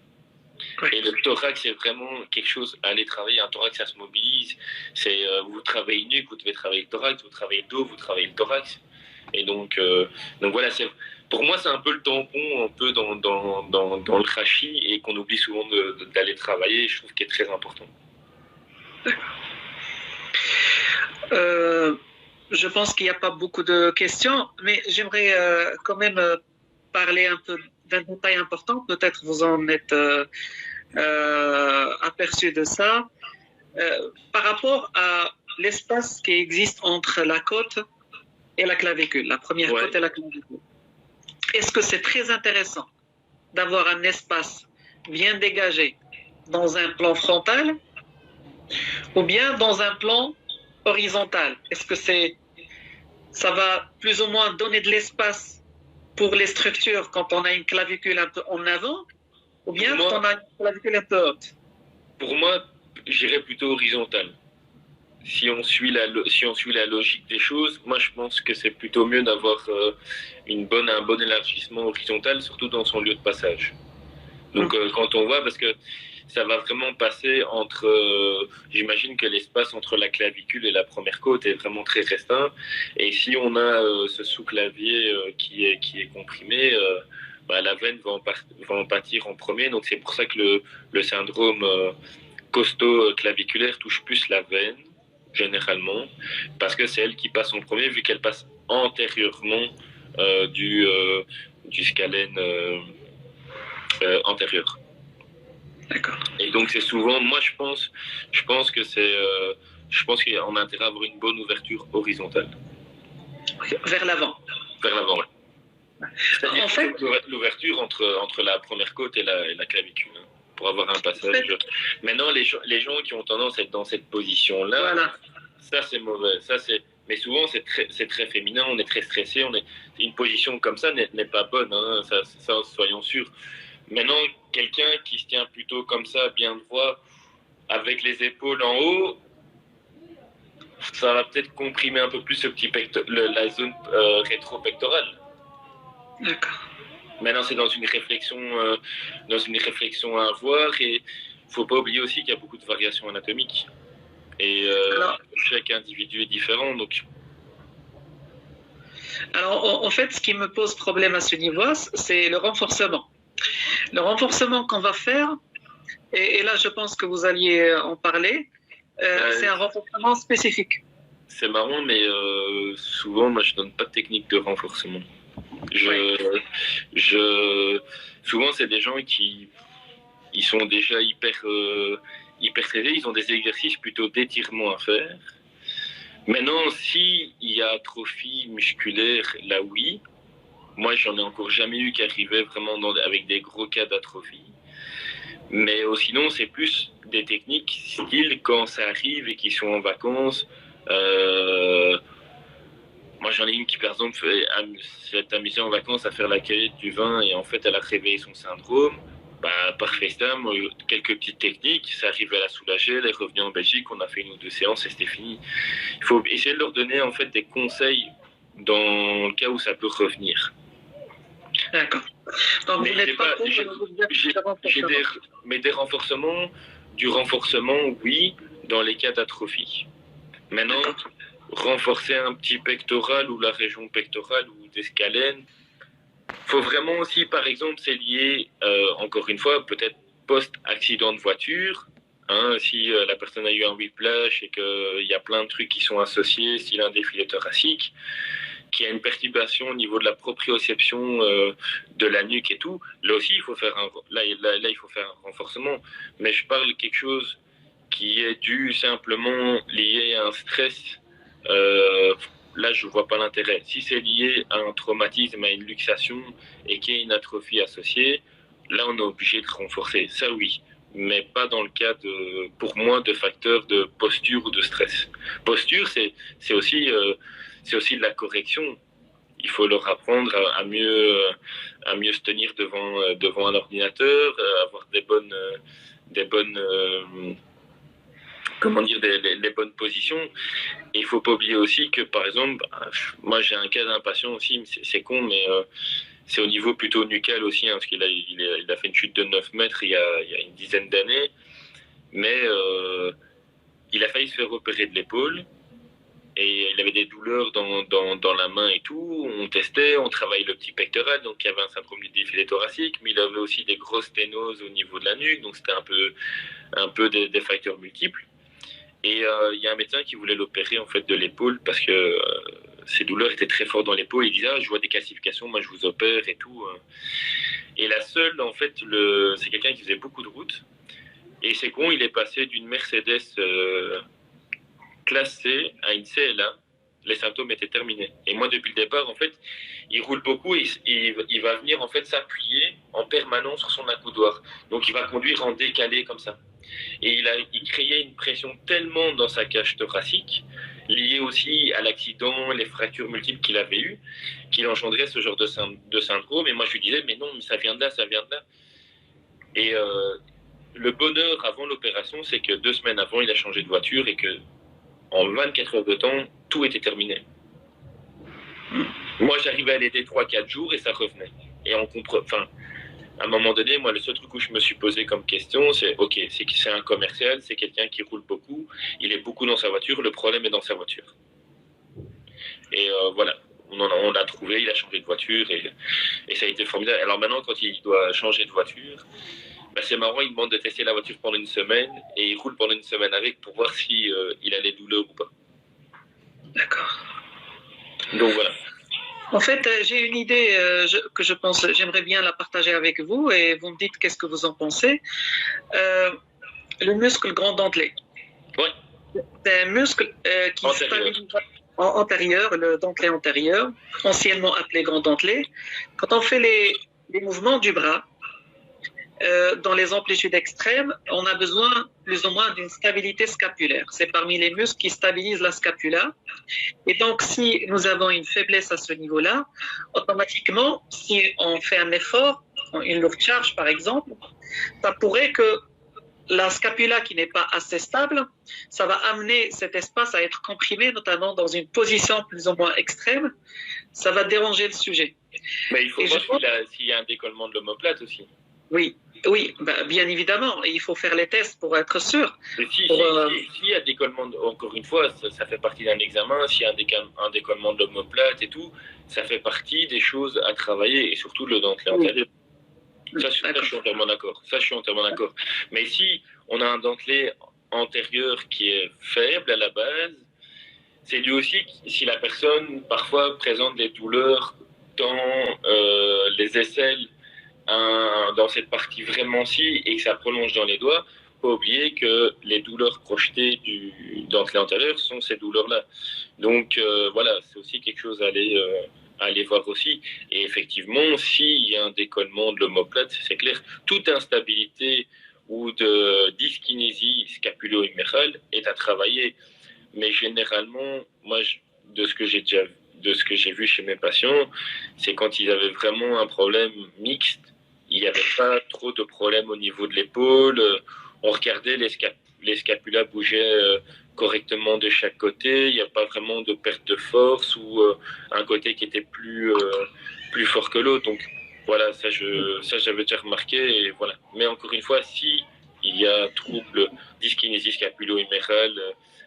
Speaker 2: Et le thorax, c'est vraiment quelque chose à aller travailler. Un thorax, ça se mobilise. Vous travaillez une nuque, vous devez travailler le thorax. Vous travaillez le dos, vous travaillez le thorax. Et donc voilà, pour moi, c'est un peu le tampon, un peu dans le rachis, et qu'on oublie souvent d'aller travailler. Je trouve qu'il est très important.
Speaker 1: Je pense qu'il n'y a pas beaucoup de questions, mais j'aimerais quand même parler un peu d'un détail important. Peut-être vous en êtes aperçu de ça. Par rapport à l'espace qui existe entre la côte et la clavicule, la première côte et la clavicule. Est-ce que c'est très intéressant d'avoir un espace bien dégagé dans un plan frontal ou bien dans un plan horizontal? Est-ce que ça va plus ou moins donner de l'espace pour les structures quand on a une clavicule un peu en avant ou bien quand on a une clavicule un peu haute?
Speaker 2: Pour moi, j'irais plutôt horizontal. Si on suit la logique des choses, moi je pense que c'est plutôt mieux d'avoir un bon élargissement horizontal, surtout dans son lieu de passage. Donc quand on voit, parce que ça va vraiment passer entre, j'imagine que l'espace entre la clavicule et la première côte est vraiment très restreint, et si on a ce sous-clavier qui est comprimé, la veine va en pâtir en premier, donc c'est pour ça que le syndrome costaud claviculaire touche plus la veine, généralement, parce que c'est elle qui passe en premier, vu qu'elle passe antérieurement du scalène antérieur.
Speaker 1: D'accord.
Speaker 2: Et donc c'est souvent, moi je pense que je pense qu'il y a un intérêt à avoir une bonne ouverture horizontale.
Speaker 1: Vers l'avant.
Speaker 2: Vers l'avant, oui. C'est-à-dire
Speaker 1: en fait,
Speaker 2: l'ouverture entre la première côte et la clavicule, hein, pour avoir un passage. En fait, maintenant, les gens qui ont tendance à être dans cette position-là, voilà. Ça c'est mauvais. Mais souvent c'est très féminin, on est très stressé, une position comme ça n'est pas bonne, hein, ça soyons sûrs. Maintenant, quelqu'un qui se tient plutôt comme ça, bien droit, avec les épaules en haut, ça va peut-être comprimer un peu plus la zone rétro-pectorale.
Speaker 1: D'accord.
Speaker 2: Maintenant, c'est dans une réflexion à avoir, et il ne faut pas oublier aussi qu'il y a beaucoup de variations anatomiques. Et
Speaker 1: Alors,
Speaker 2: chaque individu est différent, donc
Speaker 1: en fait, ce qui me pose problème à ce niveau, c'est le renforcement. Le renforcement qu'on va faire, et là, je pense que vous alliez en parler, c'est
Speaker 2: euh,
Speaker 1: un renforcement spécifique.
Speaker 2: c'est marrant, mais souvent, moi, je donne pas de technique de renforcement.
Speaker 1: Oui,
Speaker 2: Je, souvent, c'est des gens qui ils sont déjà hyper stressés, ils ont des exercices plutôt d'étirement à faire. Maintenant, si il y a atrophie musculaire, là oui. Moi, j'en ai encore jamais eu qui arrivait vraiment avec des gros cas d'atrophie. Mais sinon, c'est plus des techniques style quand ça arrive et qu'ils sont en vacances. Euh, Moi, j'en ai une qui, par exemple, s'est amusée en vacances à faire la cueillette du vin et en fait, elle a réveillé son syndrome. Bah, par FaceTime, quelques petites techniques, ça arrivait à la soulager. Elle est revenue en Belgique, on a fait une ou deux séances et c'était fini. Il faut essayer de leur donner en fait des conseils dans le cas où ça peut revenir.
Speaker 1: d'accord. Donc, vous
Speaker 2: Mais
Speaker 1: n'êtes pas pour
Speaker 2: j'ai
Speaker 1: le renforcement.
Speaker 2: mais des renforcements, du renforcement, oui, dans les cas d'atrophie. Maintenant,
Speaker 1: D'accord.
Speaker 2: renforcer un petit pectoral ou la région pectorale ou des scalènes, faut vraiment aussi, par exemple, c'est lié, encore une fois, peut-être post-accident de voiture. Hein, si la personne a eu un whiplash et qu'il y a plein de trucs qui sont associés, s'il a un défilé thoracique, qu'il y a une perturbation au niveau de la proprioception de la nuque et tout, là aussi, il faut faire il faut faire un renforcement. Mais je parle de quelque chose qui est dû simplement lié à un stress. Euh, Là, je vois pas l'intérêt. Si c'est lié à un traumatisme, à une luxation et qu'il y a une atrophie associée, là, on est obligé de renforcer. Ça, oui. Mais pas dans le cas pour moi, de facteurs de posture ou de stress. Posture, c'est aussi de la correction. Il faut leur apprendre à mieux se tenir devant un ordinateur, avoir des bonnes, comment dire, les bonnes positions. Et il faut pas oublier aussi que, par exemple, moi j'ai un cas d'un patient aussi, c'est con, mais c'est au niveau plutôt nucal aussi, hein, parce il a fait une chute de 9 mètres il y a une dizaine d'années, mais il a failli se faire opérer de l'épaule. Et il avait des douleurs dans la main et tout. On testait, on travaillait le petit pectoral, donc il y avait un syndrome du défilé thoracique, mais il avait aussi des grosses sténoses au niveau de la nuque, donc c'était un peu des facteurs multiples. Et il y a un médecin qui voulait l'opérer en fait de l'épaule parce que ses douleurs étaient très fortes dans l'épaule. Il disait je vois des calcifications, moi je vous opère et tout. Et la seule en fait, c'est quelqu'un qui faisait beaucoup de routes. Et c'est con, il est passé d'une Mercedes classe C à une CLA. Les symptômes étaient terminés. Et moi depuis le départ en fait, il roule beaucoup et il va venir en fait s'appuyer en permanence sur son accoudoir. Donc il va conduire en décalé comme ça. Et il créait une pression tellement dans sa cage thoracique, liée aussi à l'accident, les fractures multiples qu'il avait eues, qu'il engendrait ce genre de syndrome. Et moi, je lui disais, mais non, mais ça vient de là, ça vient de là. Et le bonheur avant l'opération, c'est que 2 semaines avant, il a changé de voiture et que en 24 heures de temps, tout était terminé. Moi, j'arrivais à l'aider 3-4 jours et ça revenait. Et on comprend. Enfin, à un moment donné, moi, le seul truc où je me suis posé comme question, c'est ok, c'est un commercial, c'est quelqu'un qui roule beaucoup, il est beaucoup dans sa voiture, le problème est dans sa voiture. Et voilà, on l'a trouvé, il a changé de voiture et ça a été formidable. Alors maintenant, quand il doit changer de voiture, bah c'est marrant, il demande de tester la voiture pendant une semaine et il roule pendant une semaine avec pour voir si il a les douleurs ou pas.
Speaker 1: D'accord.
Speaker 2: Donc voilà.
Speaker 1: En fait, j'ai une idée que je pense, j'aimerais bien la partager avec vous et vous me dites qu'est-ce que vous en pensez. Euh, le muscle grand dentelé.
Speaker 2: Ouais.
Speaker 1: C'est un muscle qui stabilise antérieur, le dentelé antérieur, anciennement appelé grand dentelé. Quand on fait les mouvements du bras, dans les amplitudes extrêmes, on a besoin plus ou moins d'une stabilité scapulaire. C'est parmi les muscles qui stabilisent la scapula. Et donc, si nous avons une faiblesse à ce niveau-là, automatiquement, si on fait un effort, une lourde charge par exemple, ça pourrait que la scapula qui n'est pas assez stable, ça va amener cet espace à être comprimé, notamment dans une position plus ou moins extrême. Ça va déranger le sujet.
Speaker 2: Mais il faut voir s'il y a un décollement de l'omoplate aussi.
Speaker 1: Oui. Oui, bah, bien évidemment, il faut faire les tests pour être sûr.
Speaker 2: Et
Speaker 1: Pour,
Speaker 2: s'il y a décollement, encore une fois, ça fait partie d'un examen, s'il y a un décollement de l'omoplate et tout, ça fait partie des choses à travailler, et surtout le dentelé
Speaker 1: oui,
Speaker 2: antérieur. Ça, je suis entièrement d'accord. Ça, je suis entièrement d'accord. Mais si on a un dentelé antérieur qui est faible à la base, c'est dû aussi si la personne parfois présente des douleurs dans les aisselles, dans cette partie vraiment-ci, et que ça prolonge dans les doigts. Faut pas oublier que les douleurs projetées du dentelé antérieur sont ces douleurs-là. Donc voilà, c'est aussi quelque chose à aller voir aussi. Et effectivement, s'il y a un décollement de l'omoplate, c'est clair, toute instabilité ou de dyskinésie scapulo-humérale est à travailler. Mais généralement, moi, de ce que j'ai vu chez mes patients, c'est quand ils avaient vraiment un problème mixte. Il n'y avait pas trop de problèmes au niveau de l'épaule. On regardait les scapulas bougeaient correctement de chaque côté. Il n'y a pas vraiment de perte de force ou un côté qui était plus fort que l'autre. Donc voilà, ça j'avais déjà remarqué. Et voilà. Mais encore une fois, si il y a trouble dyskinésie scapulo-humérale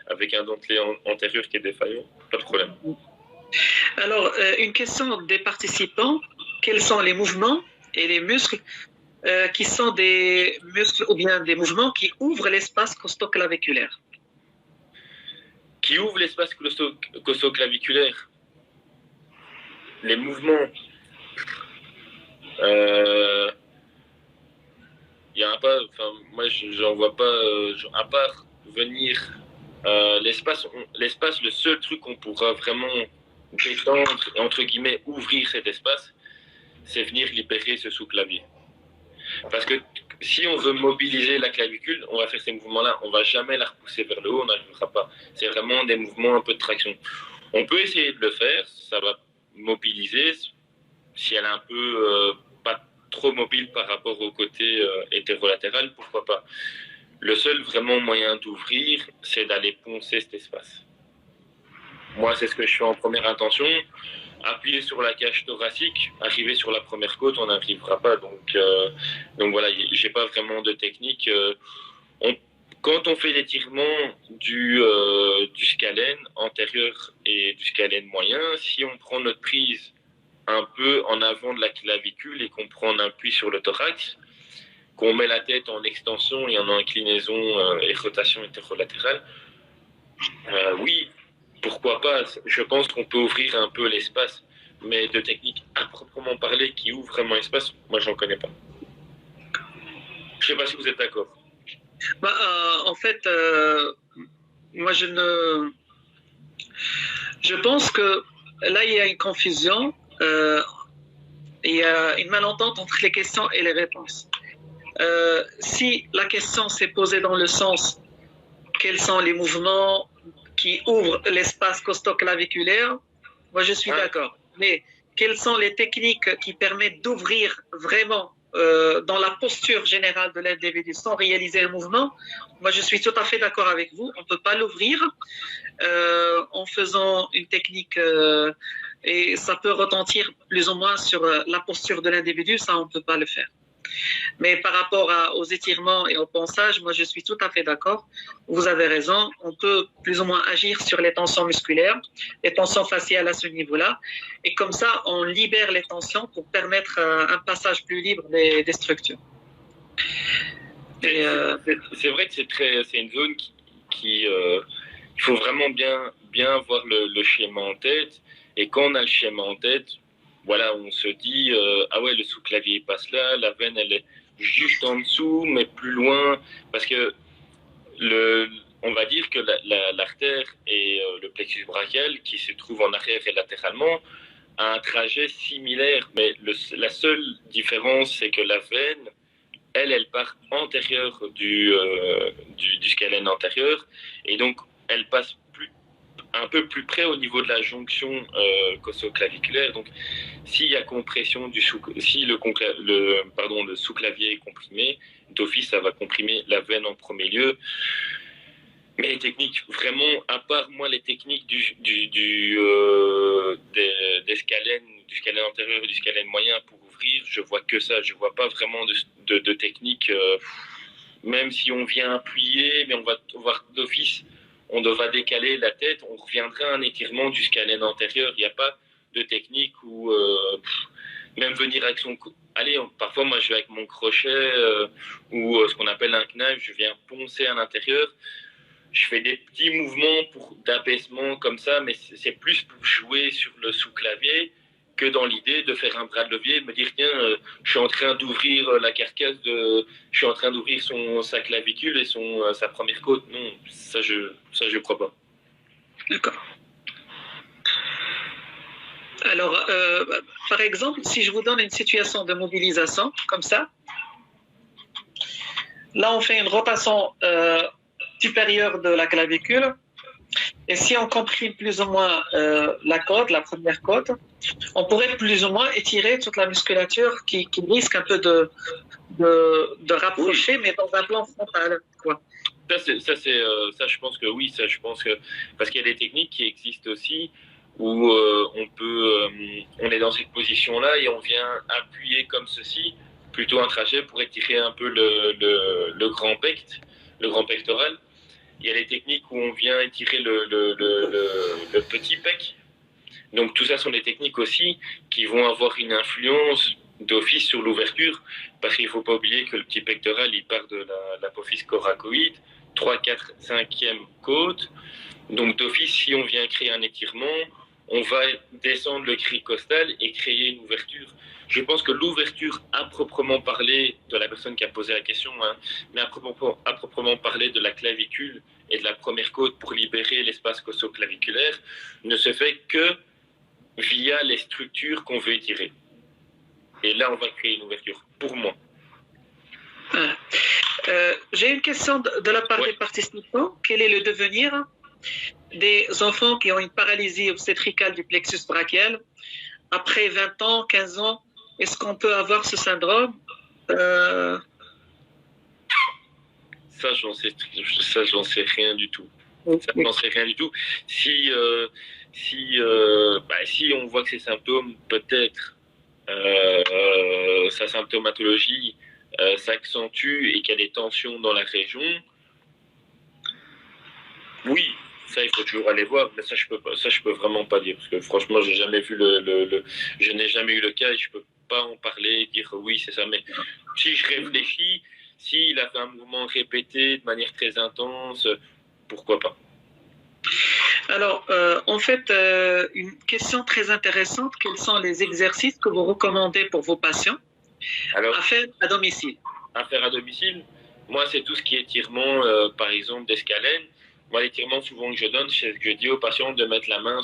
Speaker 2: avec un dentelé antérieur qui est défaillant, pas de problème.
Speaker 1: alors, une question des participants, quels sont les mouvements et les muscles qui sont des muscles ou bien des mouvements qui ouvrent l'espace costoclaviculaire?
Speaker 2: Qui ouvre l'espace costoclaviculaire. Les mouvements. Il y a un pas, enfin, moi j'en vois pas, à part venir l'espace, le seul truc qu'on pourra vraiment détendre et entre guillemets ouvrir cet espace, c'est venir libérer ce sous-clavier. Parce que si on veut mobiliser la clavicule, on va faire ces mouvements-là, on va jamais la repousser vers le haut, on n'arrivera pas. C'est vraiment des mouvements un peu de traction. On peut essayer de le faire, ça va mobiliser. Si elle est un peu pas trop mobile par rapport au côté hétérolatéral, pourquoi pas. Le seul vraiment moyen d'ouvrir, c'est d'aller poncer cet espace. Moi, c'est ce que je fais en première intention. Appuyer sur la cage thoracique, arriver sur la première côte, on n'arrivera pas. Donc voilà, j'ai pas vraiment de technique. Quand on fait l'étirement du scalène antérieur et du scalène moyen, si on prend notre prise un peu en avant de la clavicule et qu'on prend un appui sur le thorax, qu'on met la tête en extension et en inclinaison et rotation hétérolatérale, oui, pourquoi pas. Je pense qu'on peut ouvrir un peu l'espace, mais de technique à proprement parler qui ouvre vraiment l'espace, moi j'en connais pas. Je sais pas si vous êtes d'accord.
Speaker 1: Bah, en fait, moi je pense que là il y a une confusion, il y a une malentente entre les questions et les réponses. Si la question s'est posée dans le sens quels sont les mouvements qui ouvrent l'espace costoclaviculaire, moi je suis d'accord. Mais quelles sont les techniques qui permettent d'ouvrir vraiment dans la posture générale de l'individu sans réaliser un mouvement? Moi je suis tout à fait d'accord avec vous. On ne peut pas l'ouvrir en faisant une technique et ça peut retentir plus ou moins sur la posture de l'individu, ça on ne peut pas le faire. Mais par rapport aux étirements et au ponçage, moi je suis tout à fait d'accord. Vous avez raison. On peut plus ou moins agir sur les tensions musculaires, les tensions faciales à ce niveau-là. Et comme ça, on libère les tensions pour permettre un passage plus libre des structures.
Speaker 2: C'est vrai que c'est une zone il faut vraiment bien voir le schéma en tête. Et quand on a le schéma en tête, voilà, on se dit ah ouais, le sous-clavier passe là, la veine elle est juste en dessous, mais plus loin, parce que on va dire que l'artère et le plexus brachial qui se trouve en arrière et latéralement a un trajet similaire, mais la seule différence c'est que la veine elle part antérieure du scalène antérieur, et donc elle passe un peu plus près au niveau de la jonction costo-claviculaire. Donc, s'il y a compression si le sous-clavier est comprimé, d'office, ça va comprimer la veine en premier lieu. Mais les techniques, vraiment, à part moi, les techniques des scalènes, du scalène antérieur et du scalène moyen pour ouvrir, je vois que ça. Je vois pas vraiment de techniques. Même si on vient appuyer, mais on va voir d'office, on va décaler la tête, on reviendra à un étirement du scalène antérieur. Il n'y a pas de technique où même venir avec son... Allez, parfois moi je vais avec mon crochet ou ce qu'on appelle un knife, je viens poncer à l'intérieur. Je fais des petits mouvements d'abaissement comme ça, mais c'est plus pour jouer sur le sous-clavier que dans l'idée de faire un bras de levier, me dire tiens, je suis en train d'ouvrir la carcasse, je suis en train d'ouvrir sa clavicule et sa première côte. Non, ça je crois pas.
Speaker 1: D'accord. Alors, par exemple, si je vous donne une situation de mobilisation comme ça, là on fait une rotation supérieure de la clavicule, et si on comprime plus ou moins la côte, la première côte, on pourrait plus ou moins étirer toute la musculature qui risque un peu de rapprocher, mais dans un plan frontal, quoi.
Speaker 2: Ça, je pense que oui, ça, je pense que parce qu'il y a des techniques qui existent aussi où on est dans cette position-là et on vient appuyer comme ceci, plutôt un trajet pour étirer un peu le grand pectoral. Il y a les techniques où on vient étirer le petit pec. Donc tout ça sont des techniques aussi qui vont avoir une influence d'office sur l'ouverture, parce qu'il ne faut pas oublier que le petit pectoral, il part de l'apophyse coracoïde, 3, 4, 5e côte. Donc d'office, si on vient créer un étirement, on va descendre le cri costal et créer une ouverture. Je pense que l'ouverture à proprement parler de la personne qui a posé la question, mais à proprement parler de la clavicule et de la première côte pour libérer l'espace costo-claviculaire, ne se fait que via les structures qu'on veut étirer. Et là, on va créer une ouverture, pour moi.
Speaker 1: J'ai une question de la part des participants. Quel est le devenir des enfants qui ont une paralysie obstétricale du plexus brachial après 20 ans, 15 ans? Est-ce qu'on peut avoir ce syndrome?
Speaker 2: Ça, j'en sais rien du tout. Ça, j'en sais rien du tout. Si on voit que ces symptômes, peut-être, sa symptomatologie s'accentue et qu'il y a des tensions dans la région, oui, ça, il faut toujours aller voir, mais ça, je peux vraiment pas dire, parce que franchement, j'ai jamais vu je n'ai jamais eu le cas et je peux pas en parler, dire oui, c'est ça. Mais si je réfléchis, s'il a fait un mouvement répété de manière très intense, pourquoi pas?
Speaker 1: Alors, en fait, une question très intéressante, quels sont les exercices que vous recommandez pour vos patients à faire à domicile?
Speaker 2: À faire à domicile, moi, c'est tout ce qui est étirement, par exemple, d'escalène. Moi, l'étirement souvent que je donne, c'est que je dis aux patients de mettre la main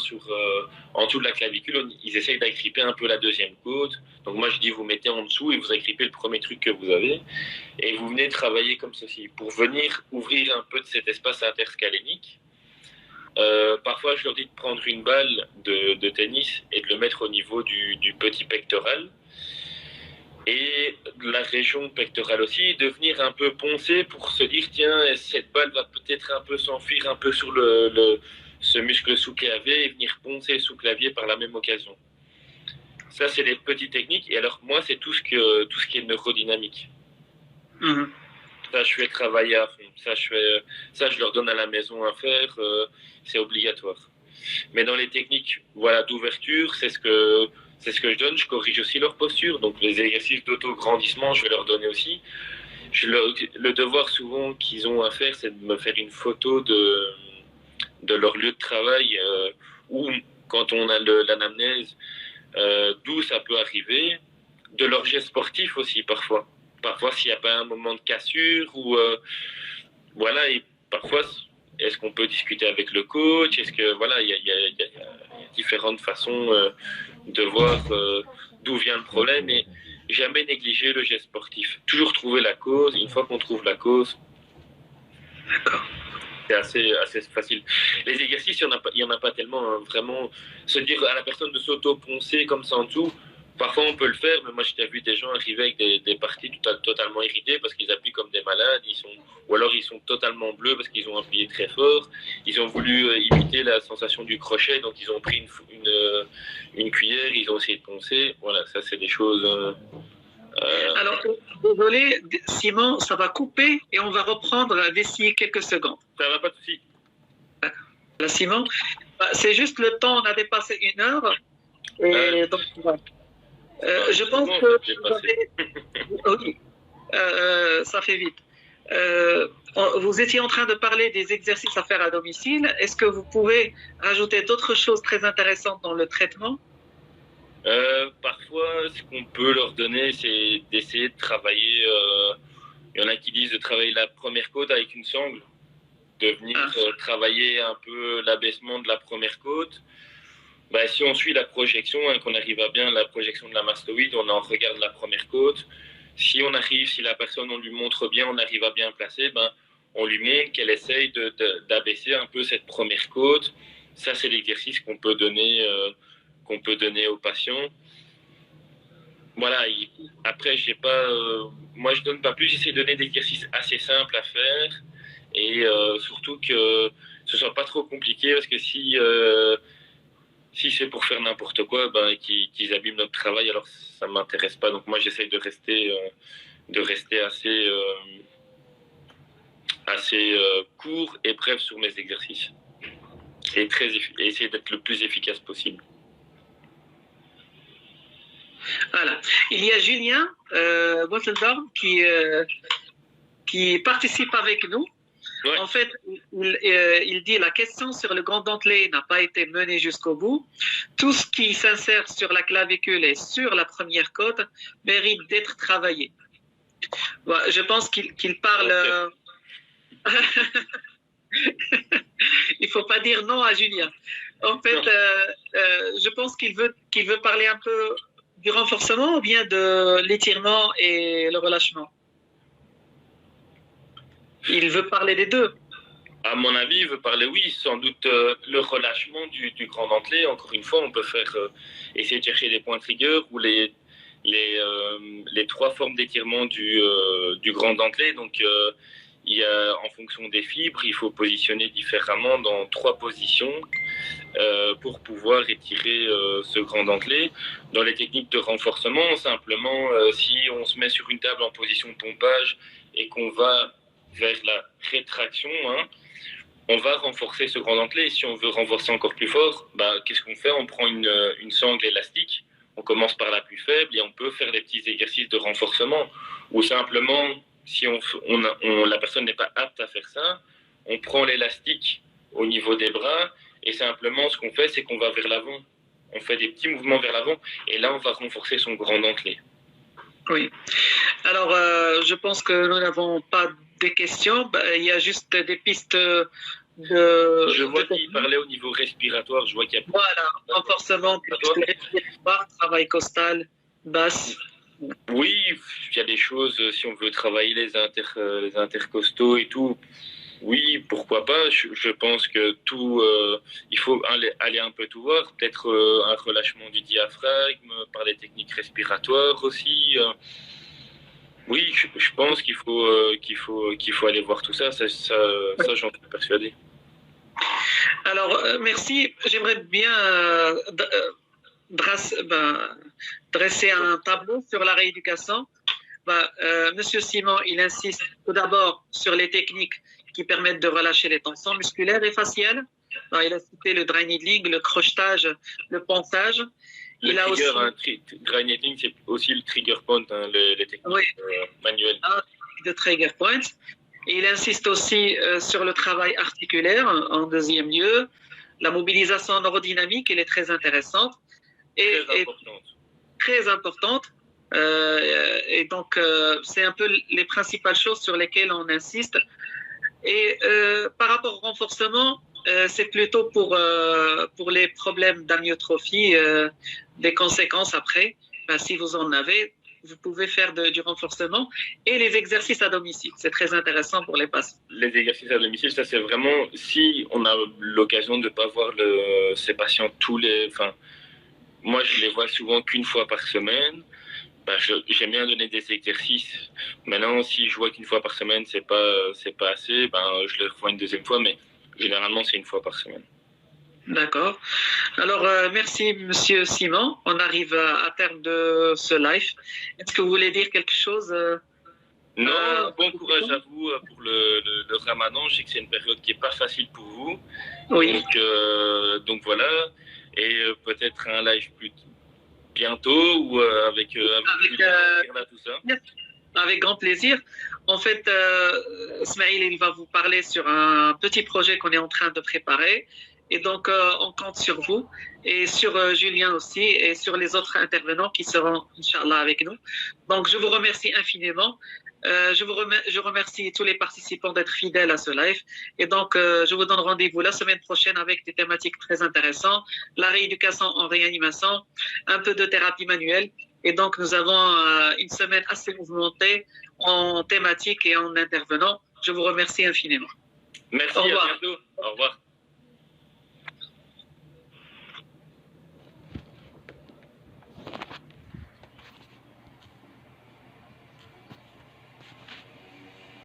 Speaker 2: en dessous de la clavicule. Ils essayent d'agripper un peu la deuxième côte. Donc moi, je dis, vous mettez en dessous et vous agrippez le premier truc que vous avez. Et vous venez travailler comme ceci pour venir ouvrir un peu de cet espace interscalénique. Parfois, je leur dis de prendre une balle de tennis et de le mettre au niveau du petit pectoral. Et la région pectorale aussi, de venir un peu poncer pour se dire, tiens, cette balle va peut-être un peu s'enfuir un peu sur ce muscle sous-clavier et venir poncer sous-clavier par la même occasion. Ça, c'est des petites techniques. Et alors, moi, c'est tout ce qui est neurodynamique.
Speaker 1: Mmh.
Speaker 2: Ça, je fais travailler à fond. Ça, je leur donne à la maison à faire. C'est obligatoire. Mais dans les techniques d'ouverture, c'est ce que je donne. Je corrige aussi leur posture. Donc, les exercices d'auto-grandissement, je vais leur donner aussi. Le devoir souvent qu'ils ont à faire, c'est de me faire une photo de leur lieu de travail ou quand on a l'anamnèse, d'où ça peut arriver. De leur geste sportif aussi, parfois. Parfois, s'il n'y a pas un moment de cassure ou... et parfois... Est-ce qu'on peut discuter avec le coach? Est-ce que il y a différentes façons de voir d'où vient le problème et jamais négliger le geste sportif. Toujours trouver la cause. Une fois qu'on trouve la cause, c'est assez facile. Les exercices, il y en a pas tellement. Hein. Vraiment, se dire à la personne de s'auto-poncer comme ça en dessous. Parfois, on peut le faire, mais moi, j'ai vu des gens arriver avec des parties totalement irritées parce qu'ils appuient comme des malades, ou alors ils sont totalement bleus parce qu'ils ont appuyé très fort. Ils ont voulu imiter la sensation du crochet, donc ils ont pris une cuillère, ils ont essayé de poncer. Voilà, ça, c'est des choses
Speaker 1: Alors, désolé, Simon, ça va couper et on va reprendre d'ici quelques secondes.
Speaker 2: Ça va, pas de souci.
Speaker 1: Là, Simon, c'est juste le temps, on a dépassé 1 heure. Et donc, voilà. Je pense
Speaker 2: non,
Speaker 1: que
Speaker 2: j'ai
Speaker 1: vous
Speaker 2: passé.
Speaker 1: avez... Oui, ça fait vite. Vous étiez en train de parler des exercices à faire à domicile. Est-ce que vous pouvez rajouter d'autres choses très intéressantes dans le traitement?
Speaker 2: Parfois, ce qu'on peut leur donner, c'est d'essayer de travailler. Il y en a qui disent de travailler la première côte avec une sangle, de venir travailler un peu l'abaissement de la première côte. Bah, si on suit la projection, hein, qu'on arrive à bien la projection de la mastoïde, on en regarde la première côte. Si on arrive, si la personne, on lui montre bien, on arrive à bien placer, ben, on lui montre qu'elle essaye d'abaisser un peu cette première côte. Ça, c'est l'exercice qu'on peut donner aux patients. Voilà. Après, j'ai pas, moi, je donne pas plus. J'essaie de donner des exercices assez simples à faire et surtout que ce soit pas trop compliqué parce que si c'est pour faire n'importe quoi, ben, qu'ils abîment notre travail, alors ça ne m'intéresse pas. Donc moi, j'essaye de rester assez court et bref sur mes exercices. Et essayer d'être le plus efficace possible.
Speaker 1: Voilà. Il y a Julien Bottendorf qui participe avec nous.
Speaker 2: Ouais.
Speaker 1: En fait, il dit la question sur le grand dentelé n'a pas été menée jusqu'au bout. Tout ce qui s'insère sur la clavicule et sur la première côte mérite d'être travaillé. Bon, je pense qu'il parle. Il faut pas dire non à Julien. En fait, je pense qu'il veut parler un peu du renforcement ou bien de l'étirement et le relâchement. Il veut parler des deux.
Speaker 2: À mon avis, il veut parler, oui, sans doute le relâchement du grand dentelé. Encore une fois, on peut essayer de chercher des points triggers ou les 3 formes d'étirement du grand dentelé. Donc, il y a, en fonction des fibres, il faut positionner différemment dans 3 positions pour pouvoir étirer ce grand dentelé. Dans les techniques de renforcement, simplement, si on se met sur une table en position de pompage et qu'on va vers la rétraction, hein, on va renforcer ce grand dentelé. Et si on veut renforcer encore plus fort, bah, qu'est-ce qu'on fait? On prend une sangle élastique, on commence par la plus faible et on peut faire des petits exercices de renforcement. Ou simplement, si la personne n'est pas apte à faire ça, on prend l'élastique au niveau des bras et simplement ce qu'on fait, c'est qu'on va vers l'avant. On fait des petits mouvements vers l'avant et là, on va renforcer son grand dentelé.
Speaker 1: Oui. Alors, je pense que nous n'avons pas des questions. Il y a juste des pistes
Speaker 2: Je vois qu'il parlait au niveau respiratoire. Je vois qu'il y a...
Speaker 1: Voilà, renforcement respiratoire, travail costal, basse.
Speaker 2: Oui, il y a des choses, si on veut travailler les intercostaux et tout, oui, pourquoi pas. Je pense que il faut aller un peu tout voir. Peut-être un relâchement du diaphragme, par les techniques respiratoires aussi. Oui, je pense qu'il faut aller voir tout ça. Ça j'en suis persuadé.
Speaker 1: Alors, merci. J'aimerais bien dresser un tableau sur la rééducation. Monsieur Simon, il insiste tout d'abord sur les techniques qui permettent de relâcher les tensions musculaires et faciales. Il a cité le dry needling, le crochetage, le ponçage.
Speaker 2: Le dry needling, c'est aussi le trigger point, hein, les techniques manuelles.
Speaker 1: De trigger point. Et il insiste aussi sur le travail articulaire en deuxième lieu. La mobilisation neurodynamique, elle est très intéressante. Très importante. Et donc, c'est un peu les principales choses sur lesquelles on insiste. Et par rapport au renforcement, c'est plutôt pour les problèmes d'amyotrophie, des conséquences après. Si vous en avez, vous pouvez faire du renforcement et les exercices à domicile. C'est très intéressant pour les patients.
Speaker 2: Les exercices à domicile, ça c'est vraiment, si on a l'occasion de ne pas voir ces patients moi je les vois souvent qu'une fois par semaine. J'aime bien donner des exercices. Maintenant, si je vois qu'une fois par semaine, c'est pas assez, je les revois une deuxième fois, mais généralement, c'est une fois par semaine.
Speaker 1: D'accord. Alors, merci, Monsieur Simon. On arrive à terme de ce live. Est-ce que vous voulez dire quelque chose
Speaker 2: Non, bon courage à vous pour le Ramadan. Je sais que c'est une période qui est pas facile pour vous.
Speaker 1: Oui,
Speaker 2: Donc voilà. Et peut-être un live plus bientôt ou avec
Speaker 1: avec,
Speaker 2: plus de là, tout ça.
Speaker 1: avec grand plaisir. En fait, Smaïl, il va vous parler sur un petit projet qu'on est en train de préparer. Et donc, on compte sur vous et sur Julien aussi et sur les autres intervenants qui seront, Inch'Allah, avec nous. Donc, je vous remercie infiniment. Je remercie tous les participants d'être fidèles à ce live. Et donc, je vous donne rendez-vous la semaine prochaine avec des thématiques très intéressantes. La rééducation en réanimation, un peu de thérapie manuelle. Et donc, nous avons une semaine assez mouvementée en thématique et en intervenant. Je vous remercie infiniment.
Speaker 2: Merci,
Speaker 1: Au revoir.
Speaker 2: à bientôt. Au revoir.